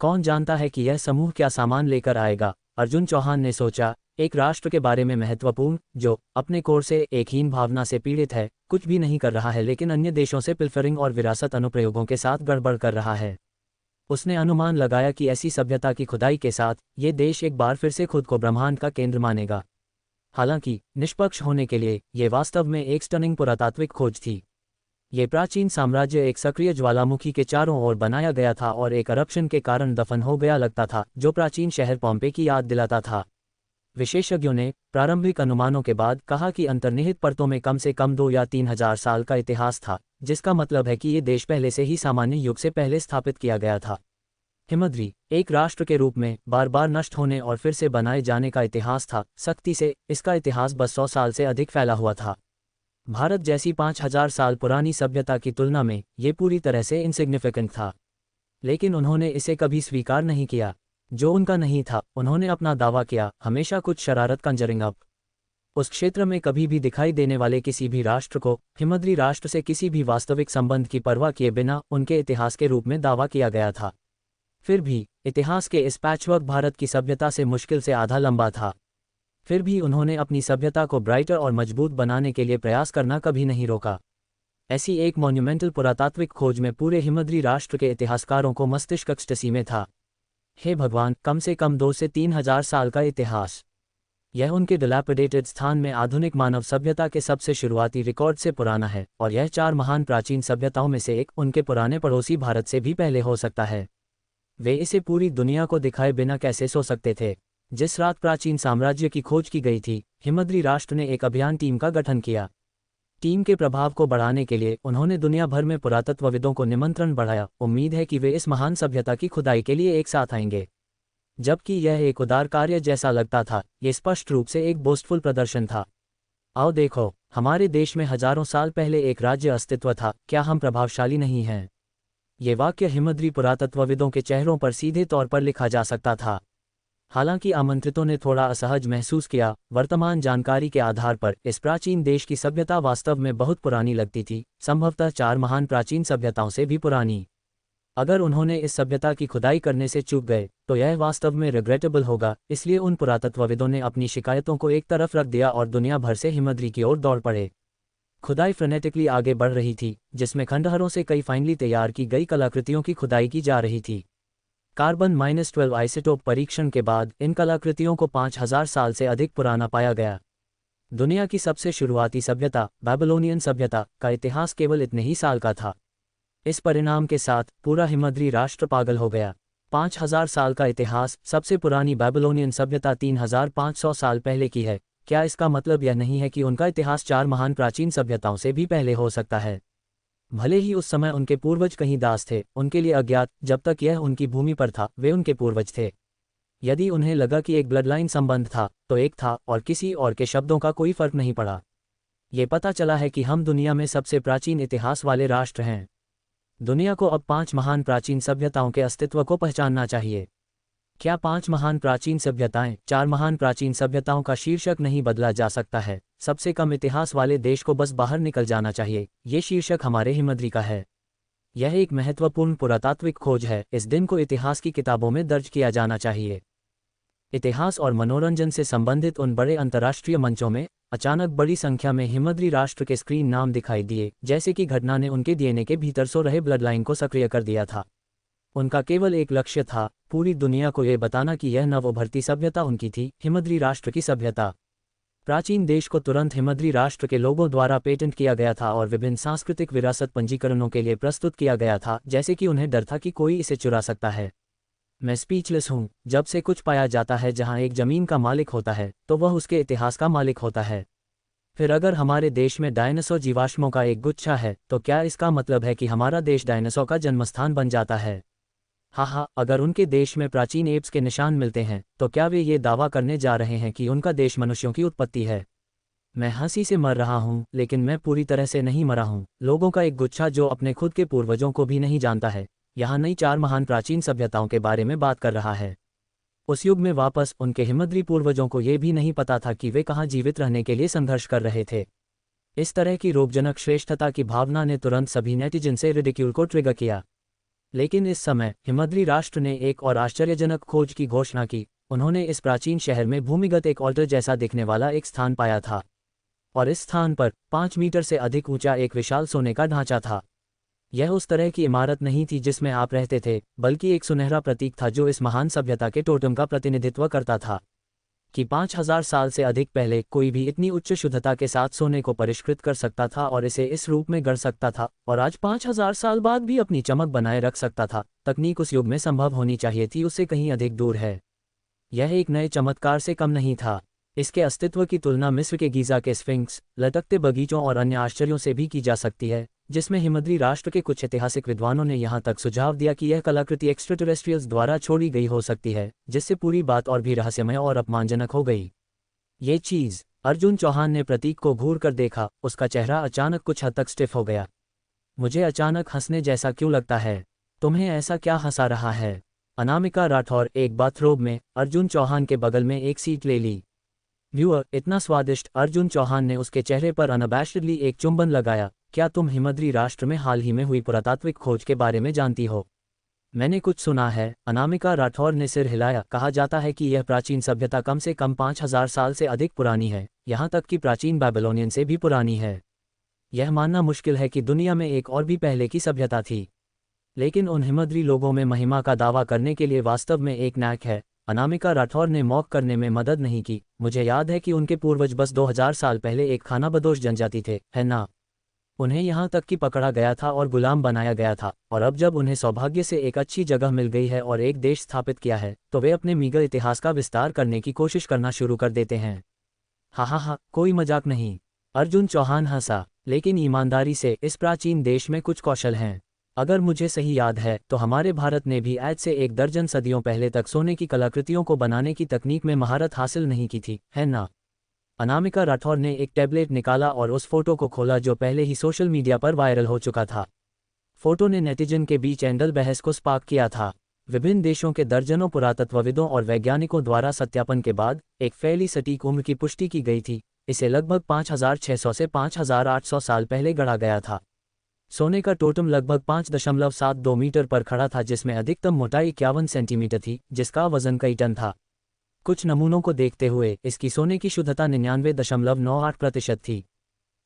कौन जानता है कि यह समूह क्या सामान लेकर आएगा, अर्जुन चौहान ने सोचा। एक राष्ट्र के बारे में महत्वपूर्ण, जो अपने कोर से एक हीन भावना से पीड़ित है, कुछ भी नहीं कर रहा है लेकिन अन्य देशों से पिल्फरिंग और विरासत अनुप्रयोगों के साथ गड़बड़ कर रहा है। उसने अनुमान लगाया कि ऐसी सभ्यता की खुदाई के साथ ये देश एक बार फिर से खुद को ब्रह्मांड का केंद्र मानेगा। हालांकि निष्पक्ष होने के लिए ये वास्तव में एक स्टनिंग पुरातात्विक खोज थी। ये प्राचीन साम्राज्य एक सक्रिय ज्वालामुखी के चारों ओर बनाया गया था और एक eruption के कारण दफन हो गया लगता था, जो प्राचीन शहर पॉम्पे की याद दिलाता था। विशेषज्ञों ने प्रारंभिक अनुमानों के बाद कहा कि अंतर्निहित परतों में कम से कम 2 या 3 हजार साल का इतिहास था, जिसका मतलब है कि ये देश पहले से ही सामान्य युग से पहले स्थापित किया गया था। हिमद्री एक राष्ट्र के रूप में बार बार नष्ट होने और फिर से बनाए जाने का इतिहास था। सख्ती से, इसका इतिहास बस 100 साल से अधिक फैला हुआ था। भारत जैसी 5000 साल पुरानी सभ्यता की तुलना में ये पूरी तरह से इनसिग्निफिकेंट था। लेकिन उन्होंने इसे कभी स्वीकार नहीं किया। जो उनका नहीं था, उन्होंने अपना दावा किया, हमेशा कुछ शरारत कंजरिंग अप। उस क्षेत्र में कभी भी दिखाई देने वाले किसी भी राष्ट्र को हिमद्री राष्ट्र से किसी भी वास्तविक संबंध की परवाह किए बिना उनके इतिहास के रूप में दावा किया गया था। फिर भी इतिहास के इस पैचवर्क भारत की सभ्यता से मुश्किल से आधा लंबा था। फिर भी उन्होंने अपनी सभ्यता को ब्राइटर और मजबूत बनाने के लिए प्रयास करना कभी नहीं रोका। ऐसी एक मॉन्यूमेंटल पुरातात्विक खोज में पूरे हिमद्री राष्ट्र के इतिहासकारों को मस्तिष्क एक्सटेसी में था। हे भगवान, कम से कम 2 से 3 हजार साल का इतिहास। यह उनके डिलैपिडेटेड स्थान में आधुनिक मानव सभ्यता के सबसे शुरुआती रिकॉर्ड से पुराना है, और यह 4 महान प्राचीन सभ्यताओं में से एक उनके पुराने पड़ोसी भारत से भी पहले हो सकता है। वे इसे पूरी दुनिया को दिखाए बिना कैसे सो सकते थे। जिस रात प्राचीन साम्राज्य की खोज की गई थी, हिमद्री राष्ट्र ने एक अभियान टीम का गठन किया। टीम के प्रभाव को बढ़ाने के लिए उन्होंने दुनिया भर में पुरातत्वविदों को निमंत्रण बढ़ाया। उम्मीद है कि वे इस महान सभ्यता की खुदाई के लिए एक साथ आएंगे। जबकि यह एक उदार कार्य जैसा लगता था, ये स्पष्ट रूप से एक बोस्टफुल प्रदर्शन था। आओ देखो, हमारे देश में हजारों साल पहले एक राज्य अस्तित्व था, क्या हम प्रभावशाली नहीं हैं? ये वाक्य हिमद्री पुरातत्वविदों के चेहरों पर सीधे तौर पर लिखा जा सकता था। हालांकि आमंत्रितों ने थोड़ा असहज महसूस किया। वर्तमान जानकारी के आधार पर इस प्राचीन देश की सभ्यता वास्तव में बहुत पुरानी लगती थी, संभवतः 4 महान प्राचीन सभ्यताओं से भी पुरानी। अगर उन्होंने इस सभ्यता की खुदाई करने से चूक गए तो यह वास्तव में रिग्रेटेबल होगा। इसलिए उन पुरातत्वविदों ने अपनी शिकायतों को एक तरफ रख दिया और दुनिया भर से हिमद्री की ओर दौड़ पड़े। खुदाई फ्रेनेटिकली आगे बढ़ रही थी, जिसमें खंडहरों से कई फाइनली तैयार की गई कलाकृतियों की खुदाई की जा रही थी। कार्बन-12 आइसोटोप परीक्षण के बाद इन कलाकृतियों को 5000 साल से अधिक पुराना पाया गया। दुनिया की सबसे शुरुआती सभ्यता, बैबिलोनियन सभ्यता, का इतिहास केवल इतने ही साल का था। इस परिणाम के साथ पूरा हिमद्री राष्ट्र पागल हो गया। 5000 साल का इतिहास, सबसे पुरानी बैबिलोनियन सभ्यता 3500 साल पहले की है। क्या इसका मतलब यह नहीं है कि उनका इतिहास 4 महान प्राचीन सभ्यताओं से भी पहले हो सकता है? भले ही उस समय उनके पूर्वज कहीं दास थे, उनके लिए अज्ञात, जब तक यह उनकी भूमि पर था वे उनके पूर्वज थे। यदि उन्हें लगा कि एक ब्लडलाइन संबंध था तो एक था, और किसी और के शब्दों का कोई फर्क नहीं पड़ा। ये पता चला है कि हम दुनिया में सबसे प्राचीन इतिहास वाले राष्ट्र हैं। दुनिया को अब 5 महान प्राचीन सभ्यताओं के अस्तित्व को पहचानना चाहिए। क्या 5 महान प्राचीन सभ्यताएं, 4 महान प्राचीन सभ्यताओं का शीर्षक नहीं बदला जा सकता है? सबसे कम इतिहास वाले देश को बस बाहर निकल जाना चाहिए। ये शीर्षक हमारे हिमद्री का है। यह एक महत्वपूर्ण पुरातात्विक खोज है। इस दिन को इतिहास की किताबों में दर्ज किया जाना चाहिए। इतिहास और मनोरंजन से संबंधित उन बड़े अंतर्राष्ट्रीय मंचों में अचानक बड़ी संख्या में हिमद्री राष्ट्र के स्क्रीन नाम दिखाई दिए, जैसे कि घटना ने उनके डीएनए के भीतर सो रहे ब्लड लाइन को सक्रिय कर दिया था। उनका केवल एक लक्ष्य था, पूरी दुनिया को यह बताना कि यह नव उभरती सभ्यता उनकी थी, हिमद्री राष्ट्र की सभ्यता। प्राचीन देश को तुरंत हिमद्री राष्ट्र के लोगों द्वारा पेटेंट किया गया था और विभिन्न सांस्कृतिक विरासत पंजीकरणों के लिए प्रस्तुत किया गया था, जैसे कि उन्हें डर था कि कोई इसे चुरा सकता है। मैं स्पीचलेस हूँ। जब से कुछ पाया जाता है जहाँ एक जमीन का मालिक होता है, तो वह उसके इतिहास का मालिक होता है। फिर अगर हमारे देश में डायनासोर जीवाश्मों का एक गुच्छा है, तो क्या इसका मतलब है कि हमारा देश डायनासोर का जन्मस्थान बन जाता है? हाँ, अगर उनके देश में प्राचीन एप्स के निशान मिलते हैं, तो क्या वे ये दावा करने जा रहे हैं कि उनका देश मनुष्यों की उत्पत्ति है? मैं हंसी से मर रहा हूँ, लेकिन मैं पूरी तरह से नहीं मरा हूँ। लोगों का एक गुच्छा जो अपने खुद के पूर्वजों को भी नहीं जानता है, यहाँ नई 4 महान प्राचीन सभ्यताओं के बारे में बात कर रहा है। उस युग में वापस उनके हिमद्री पूर्वजों को ये भी नहीं पता था कि वे कहाँ जीवित रहने के लिए संघर्ष कर रहे थे। इस तरह की रोगजनक श्रेष्ठता की भावना ने तुरंत सभी नेटिजन से रिडिक्यूल को ट्रिगर किया। लेकिन इस समय हिमद्री राष्ट्र ने एक और आश्चर्यजनक खोज की घोषणा की। उन्होंने इस प्राचीन शहर में भूमिगत एक ऑल्टर जैसा दिखने वाला एक स्थान पाया था, और इस स्थान पर 5 मीटर से अधिक ऊंचा एक विशाल सोने का ढांचा था। यह उस तरह की इमारत नहीं थी जिसमें आप रहते थे, बल्कि एक सुनहरा प्रतीक था जो इस महान सभ्यता के टोटम का प्रतिनिधित्व करता था कि 5000 साल से अधिक पहले कोई भी इतनी उच्च शुद्धता के साथ सोने को परिष्कृत कर सकता था और इसे इस रूप में गढ़ सकता था, और आज 5000 साल बाद भी अपनी चमक बनाए रख सकता था। तकनीक उस युग में संभव होनी चाहिए थी, उससे कहीं अधिक दूर है। यह एक नए चमत्कार से कम नहीं था। इसके अस्तित्व की तुलना मिस्र के गीज़ा के स्फिंक्स, लटकते बगीचों और अन्य आश्चर्यों से भी की जा सकती है, जिसमें हिमद्री राष्ट्र के कुछ ऐतिहासिक विद्वानों ने यहाँ तक सुझाव दिया कि यह कलाकृति एक्स्ट्राटेरेस्ट्रियल्स द्वारा छोड़ी गई हो सकती है, जिससे पूरी बात और भी रहस्यमय और अपमानजनक हो गई। ये चीज़, अर्जुन चौहान ने प्रतीक को घूर कर देखा। उसका चेहरा अचानक कुछ हद तक स्टिफ हो गया। मुझे अचानक हंसने जैसा क्यों लगता है? तुम्हें ऐसा क्या हंसा रहा है? अनामिका राठौर एक बाथरोब में अर्जुन चौहान के बगल में एक सीट ले ली। व्यूअर, इतना स्वादिष्ट। अर्जुन चौहान ने उसके चेहरे पर अनअबैशडली एक चुंबन लगाया। क्या तुम हिमद्री राष्ट्र में हाल ही में हुई पुरातात्विक खोज के बारे में जानती हो? मैंने कुछ सुना है, अनामिका राठौर ने सिर हिलाया। कहा जाता है कि यह प्राचीन सभ्यता कम से कम 5000 साल से अधिक पुरानी है, यहाँ तक कि प्राचीन बैबिलोनियन से भी पुरानी है। यह मानना मुश्किल है कि दुनिया में एक और भी पहले की सभ्यता थी, लेकिन उन हिमद्री लोगों में महिमा का दावा करने के लिए वास्तव में एक नाक है। अनामिका राठौर ने मौक करने में मदद नहीं की। मुझे याद है कि उनके पूर्वज बस 2000 साल पहले एक खानाबदोश जनजाति थे, है ना? उन्हें यहाँ तक कि पकड़ा गया था और गुलाम बनाया गया था, और अब जब उन्हें सौभाग्य से एक अच्छी जगह मिल गई है और एक देश स्थापित किया है, तो वे अपने मीगर इतिहास का विस्तार करने की कोशिश करना शुरू कर देते हैं। हाँ, कोई मजाक नहीं। अर्जुन चौहान हंसा। लेकिन ईमानदारी से, इस प्राचीन देश में कुछ कौशल हैं। अगर मुझे सही याद है तो हमारे भारत ने भी आज से 1 दर्जन सदियों पहले तक सोने की कलाकृतियों को बनाने की तकनीक में महारत हासिल नहीं की थी, है ना? अनामिका राठौर ने एक टैबलेट निकाला और उस फोटो को खोला जो पहले ही सोशल मीडिया पर वायरल हो चुका था। फोटो ने नेटिजन के बीच एंडल बहस को स्पार्क किया था। विभिन्न देशों के दर्जनों पुरातत्वविदों और वैज्ञानिकों द्वारा सत्यापन के बाद एक फैली सटीक उम्र की पुष्टि की गई थी। इसे लगभग 5600 से 5800 साल पहले गढ़ा गया था। सोने का टोटम लगभग 5.72 मीटर पर खड़ा था, जिसमें अधिकतम मोटाई 51 सेंटीमीटर थी, जिसका वजन कई टन था। कुछ नमूनों को देखते हुए इसकी सोने की शुद्धता 99.98% थी।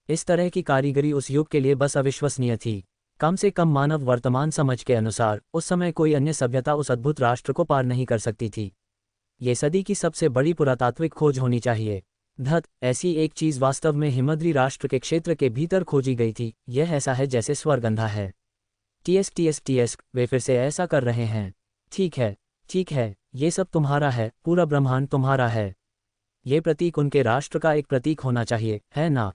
इस तरह की कारीगरी उस युग के लिए बस अविश्वसनीय थी। कम से कम मानव वर्तमान समझ के अनुसार उस समय कोई अन्य सभ्यता उस अद्भुत राष्ट्र को पार नहीं कर सकती थी। ये सदी की सबसे बड़ी पुरातात्विक खोज होनी चाहिए। ऐसी एक चीज़ वास्तव में हिमद्री राष्ट्र के क्षेत्र के भीतर खोजी गई थी। यह ऐसा है जैसे स्वर्गंधा है। टीएस, वे फिर से ऐसा कर रहे हैं। ठीक है, ये सब तुम्हारा है, पूरा ब्रह्मांड तुम्हारा है। ये प्रतीक उनके राष्ट्र का एक प्रतीक होना चाहिए, है ना?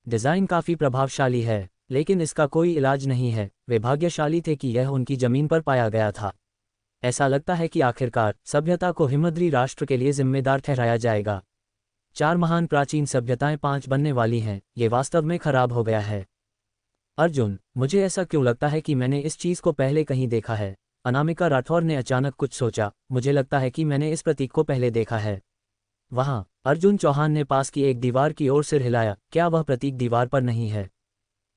डिज़ाइन काफ़ी प्रभावशाली है, लेकिन इसका कोई इलाज नहीं है। वे भाग्यशाली थे कि यह उनकी ज़मीन पर पाया गया था। ऐसा लगता है कि आखिरकार सभ्यता को हिमद्री राष्ट्र के लिए जिम्मेदार ठहराया जाएगा। 4 महान प्राचीन सभ्यताएं 5 बनने वाली हैं। ये वास्तव में खराब हो गया है। अर्जुन, मुझे ऐसा क्यों लगता है कि मैंने इस चीज़ को पहले कहीं देखा है? अनामिका राठौर ने अचानक कुछ सोचा। मुझे लगता है कि मैंने इस प्रतीक को पहले देखा है। वहाँ, अर्जुन चौहान ने पास की एक दीवार की ओर सिर हिलाया। क्या वह प्रतीक दीवार पर नहीं है?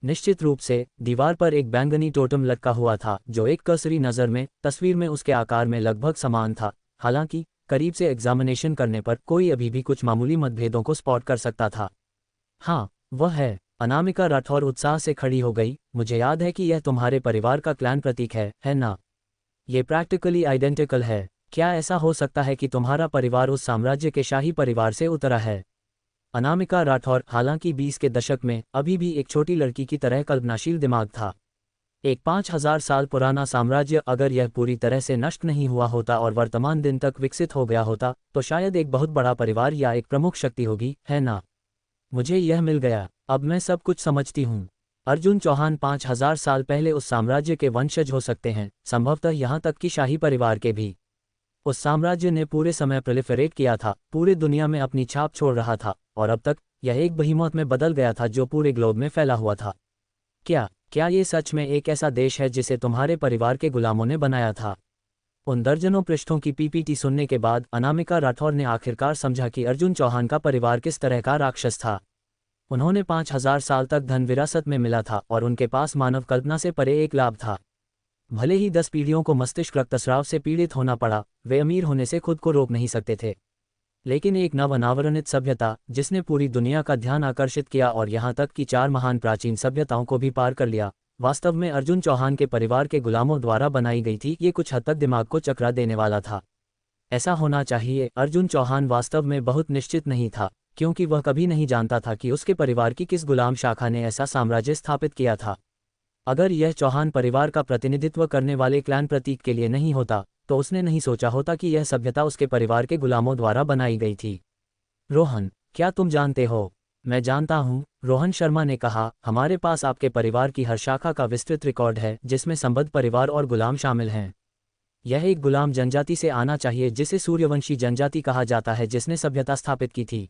निश्चित रूप से दीवार पर एक बैंगनी टोटम लटका हुआ था जो एक कर्सरी नज़र में तस्वीर में उसके आकार में लगभग समान था। हालांकि करीब से एग्जामिनेशन करने पर कोई अभी भी कुछ मामूली मतभेदों को स्पॉट कर सकता था। हाँ, वह है। अनामिका राठौर उत्साह से खड़ी हो गई। मुझे याद है कि यह तुम्हारे परिवार का क्लैन प्रतीक है ना? ये प्रैक्टिकली आइडेंटिकल है। क्या ऐसा हो सकता है कि तुम्हारा परिवार उस साम्राज्य के शाही परिवार से उतरा है? अनामिका राठौर, हालांकि 20 के दशक में, अभी भी एक छोटी लड़की की तरह कल्पनाशील दिमाग था। एक 5000 साल पुराना साम्राज्य अगर यह पूरी तरह से नष्ट नहीं हुआ होता और वर्तमान दिन तक विकसित हो गया होता तो शायद एक बहुत बड़ा परिवार या एक प्रमुख शक्ति होगी, है ना? मुझे यह मिल गया। अब मैं सब कुछ समझती हूँ। अर्जुन चौहान 5000 साल पहले उस साम्राज्य के वंशज हो सकते हैं, संभवतः यहाँ तक कि शाही परिवार के भी। उस साम्राज्य ने पूरे समय प्रोलिफरेट किया था, पूरी दुनिया में अपनी छाप छोड़ रहा था, और अब तक यह एक बहीमौत में बदल गया था जो पूरे ग्लोब में फैला हुआ था। क्या ये सच में एक ऐसा देश है जिसे तुम्हारे परिवार के गुलामों ने बनाया था? उन दर्जनों पृष्ठों की पीपीटी सुनने के बाद अनामिका राठौर ने आखिरकार समझा कि अर्जुन चौहान का परिवार किस तरह का राक्षस था। उन्होंने 5000 साल तक धन विरासत में मिला था और उनके पास मानव कल्पना से परे एक लाभ था। भले ही 10 पीढ़ियों को मस्तिष्क रक्तस्राव से पीड़ित होना पड़ा, वे अमीर होने से खुद को रोक नहीं सकते थे। लेकिन एक नव अनावरणित सभ्यता जिसने पूरी दुनिया का ध्यान आकर्षित किया और यहाँ तक कि 4 महान प्राचीन सभ्यताओं को भी पार कर लिया, वास्तव में अर्जुन चौहान के परिवार के गुलामों द्वारा बनाई गई थी। ये कुछ हद तक दिमाग को चकरा देने वाला था। ऐसा होना चाहिए। अर्जुन चौहान वास्तव में बहुत निश्चित नहीं था, क्योंकि वह कभी नहीं जानता था कि उसके परिवार की किस गुलाम शाखा ने ऐसा साम्राज्य स्थापित किया था। अगर यह चौहान परिवार का प्रतिनिधित्व करने वाले क्लैन प्रतीक के लिए नहीं होता तो उसने नहीं सोचा होता कि यह सभ्यता उसके परिवार के गुलामों द्वारा बनाई गई थी। रोहन, क्या तुम जानते हो? मैं जानता हूँ, रोहन शर्मा ने कहा। हमारे पास आपके परिवार की हर शाखा का विस्तृत रिकॉर्ड है जिसमें संबद्ध परिवार और गुलाम शामिल हैं। यह एक गुलाम जनजाति से आना चाहिए जिसे सूर्यवंशी जनजाति कहा जाता है जिसने सभ्यता स्थापित की थी।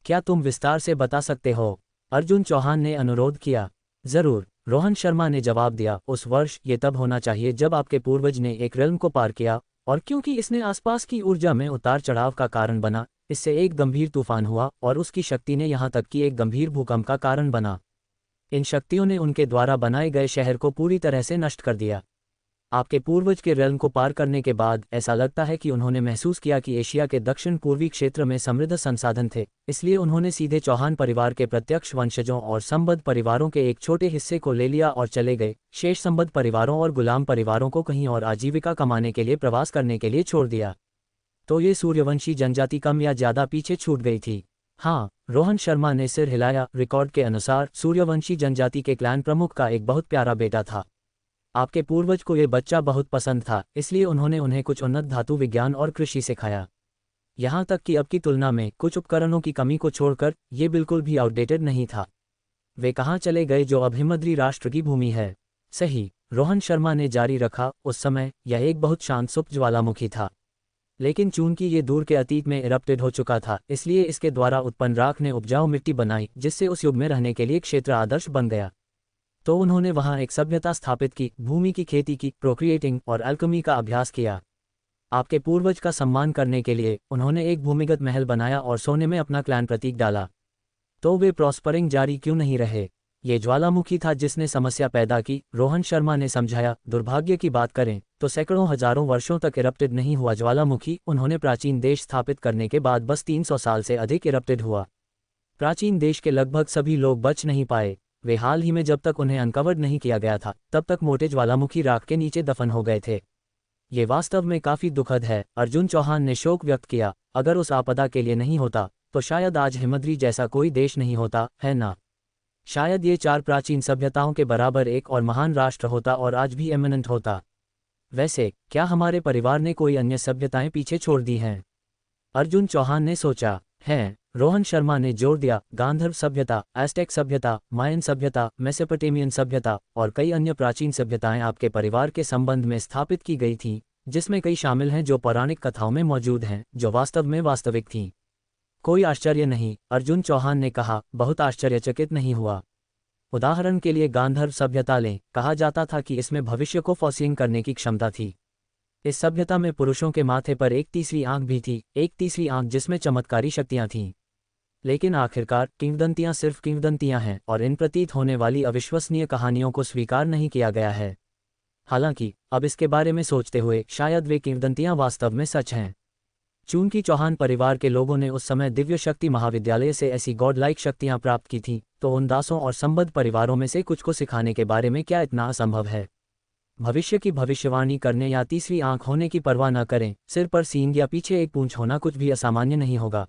क्या तुम विस्तार से बता सकते हो? अर्जुन चौहान ने अनुरोध किया। जरूर, रोहन शर्मा ने जवाब दिया। उस वर्ष ये तब होना चाहिए जब आपके पूर्वज ने एक रेल्म को पार किया, और क्योंकि इसने आसपास की ऊर्जा में उतार चढ़ाव का कारण बना, इससे एक गंभीर तूफान हुआ और उसकी शक्ति ने यहाँ तक कि एक गंभीर भूकंप का कारण बना। इन शक्तियों ने उनके द्वारा बनाए गए शहर को पूरी तरह से नष्ट कर दिया। आपके पूर्वज के रेल्म को पार करने के बाद ऐसा लगता है कि उन्होंने महसूस किया कि एशिया के दक्षिण पूर्वी क्षेत्र में समृद्ध संसाधन थे, इसलिए उन्होंने सीधे चौहान परिवार के प्रत्यक्ष वंशजों और संबद्ध परिवारों के एक छोटे हिस्से को ले लिया और चले गए। शेष संबद्ध परिवारों और गुलाम परिवारों को कहीं और आजीविका कमाने के लिए प्रवास करने के लिए छोड़ दिया। तो ये सूर्यवंशी जनजाति कम या ज्यादा पीछे छूट गई थी? हाँ, रोहन शर्मा ने सिर हिलाया। रिकॉर्ड के अनुसार सूर्यवंशी जनजाति के क्लैन प्रमुख का एक बहुत प्यारा बेटा था। आपके पूर्वज को ये बच्चा बहुत पसंद था, इसलिए उन्होंने उन्हें कुछ उन्नत धातु विज्ञान और कृषि सिखाया। यहाँ तक कि अब की तुलना में कुछ उपकरणों की कमी को छोड़कर ये बिल्कुल भी आउटडेटेड नहीं था। वे कहाँ चले गए जो अब हिमद्री राष्ट्र की भूमि है? सही, रोहन शर्मा ने जारी रखा। उस समय यह एक बहुत शांत सुप्त ज्वालामुखी था, लेकिन चूंकि ये दूर के अतीत में इरप्टेड हो चुका था, इसलिए इसके द्वारा उत्पन्न राख ने उपजाऊ मिट्टी बनाई जिससे उस युग में रहने के लिए क्षेत्र आदर्श बन गया। तो उन्होंने वहां एक सभ्यता स्थापित की, भूमि की खेती की, प्रोक्रिएटिंग और अल्केमी का अभ्यास किया। आपके पूर्वज का सम्मान करने के लिए उन्होंने एक भूमिगत महल बनाया और सोने में अपना क्लैन प्रतीक डाला। तो वे प्रॉस्परिंग जारी क्यों नहीं रहे? ये ज्वालामुखी था जिसने समस्या पैदा की, रोहन शर्मा ने समझाया। दुर्भाग्य की बात करें तो सैकड़ों हजारों वर्षों तक इरप्टेड नहीं हुआ ज्वालामुखी उन्होंने प्राचीन देश स्थापित करने के बाद बस 300 साल से अधिक इरप्टेड हुआ। प्राचीन देश के लगभग सभी लोग बच नहीं पाए। वे हाल ही में, जब तक उन्हें अनकवर्ड नहीं किया गया था, तब तक मोटे ज्वालामुखी राख के नीचे दफन हो गए थे। ये वास्तव में काफी दुखद है। अर्जुन चौहान ने शोक व्यक्त किया। अगर उस आपदा के लिए नहीं होता तो शायद आज हिमद्री जैसा कोई देश नहीं होता, है ना? शायद ये 4 प्राचीन सभ्यताओं के बराबर एक और महान राष्ट्र होता और आज भी एमिनेंट होता। वैसे क्या हमारे परिवार ने कोई अन्य सभ्यताएं पीछे छोड़ दी हैं? अर्जुन चौहान ने सोचा। है, रोहन शर्मा ने जोर दिया। गांधर्व सभ्यता, एस्टेक सभ्यता, मायन सभ्यता, मेसोपोटामियन सभ्यता और कई अन्य प्राचीन सभ्यताएं आपके परिवार के संबंध में स्थापित की गई थीं, जिसमें कई शामिल हैं जो पौराणिक कथाओं में मौजूद हैं, जो वास्तव में वास्तविक थीं। कोई आश्चर्य नहीं, अर्जुन चौहान ने कहा। बहुत आश्चर्यचकित नहीं हुआ। उदाहरण के लिए गांधर्व सभ्यता लें। कहा जाता था कि इसमें भविष्य को फोरसीइंग करने की क्षमता थी। इस सभ्यता में पुरुषों के माथे पर एक तीसरी आंख भी थी, एक तीसरी आंख जिसमें चमत्कारी शक्तियां थीं। लेकिन आखिरकार किंवदंतियां सिर्फ किंवदंतियां हैं और इन प्रतीत होने वाली अविश्वसनीय कहानियों को स्वीकार नहीं किया गया है। हालांकि अब इसके बारे में सोचते हुए शायद वे किंवदंतियां वास्तव में सच हैं। चूंकि चौहान परिवार के लोगों ने उस समय दिव्य शक्ति महाविद्यालय से ऐसी गॉड लाइक शक्तियां प्राप्त की थीं, तो उन दासों और संबद्ध परिवारों में से कुछ को सिखाने के बारे में क्या इतना असंभव है? भविष्य की भविष्यवाणी करने या तीसरी आंख होने की परवाह न करें, सिर पर सींग या पीछे एक पूंछ होना कुछ भी असामान्य नहीं होगा।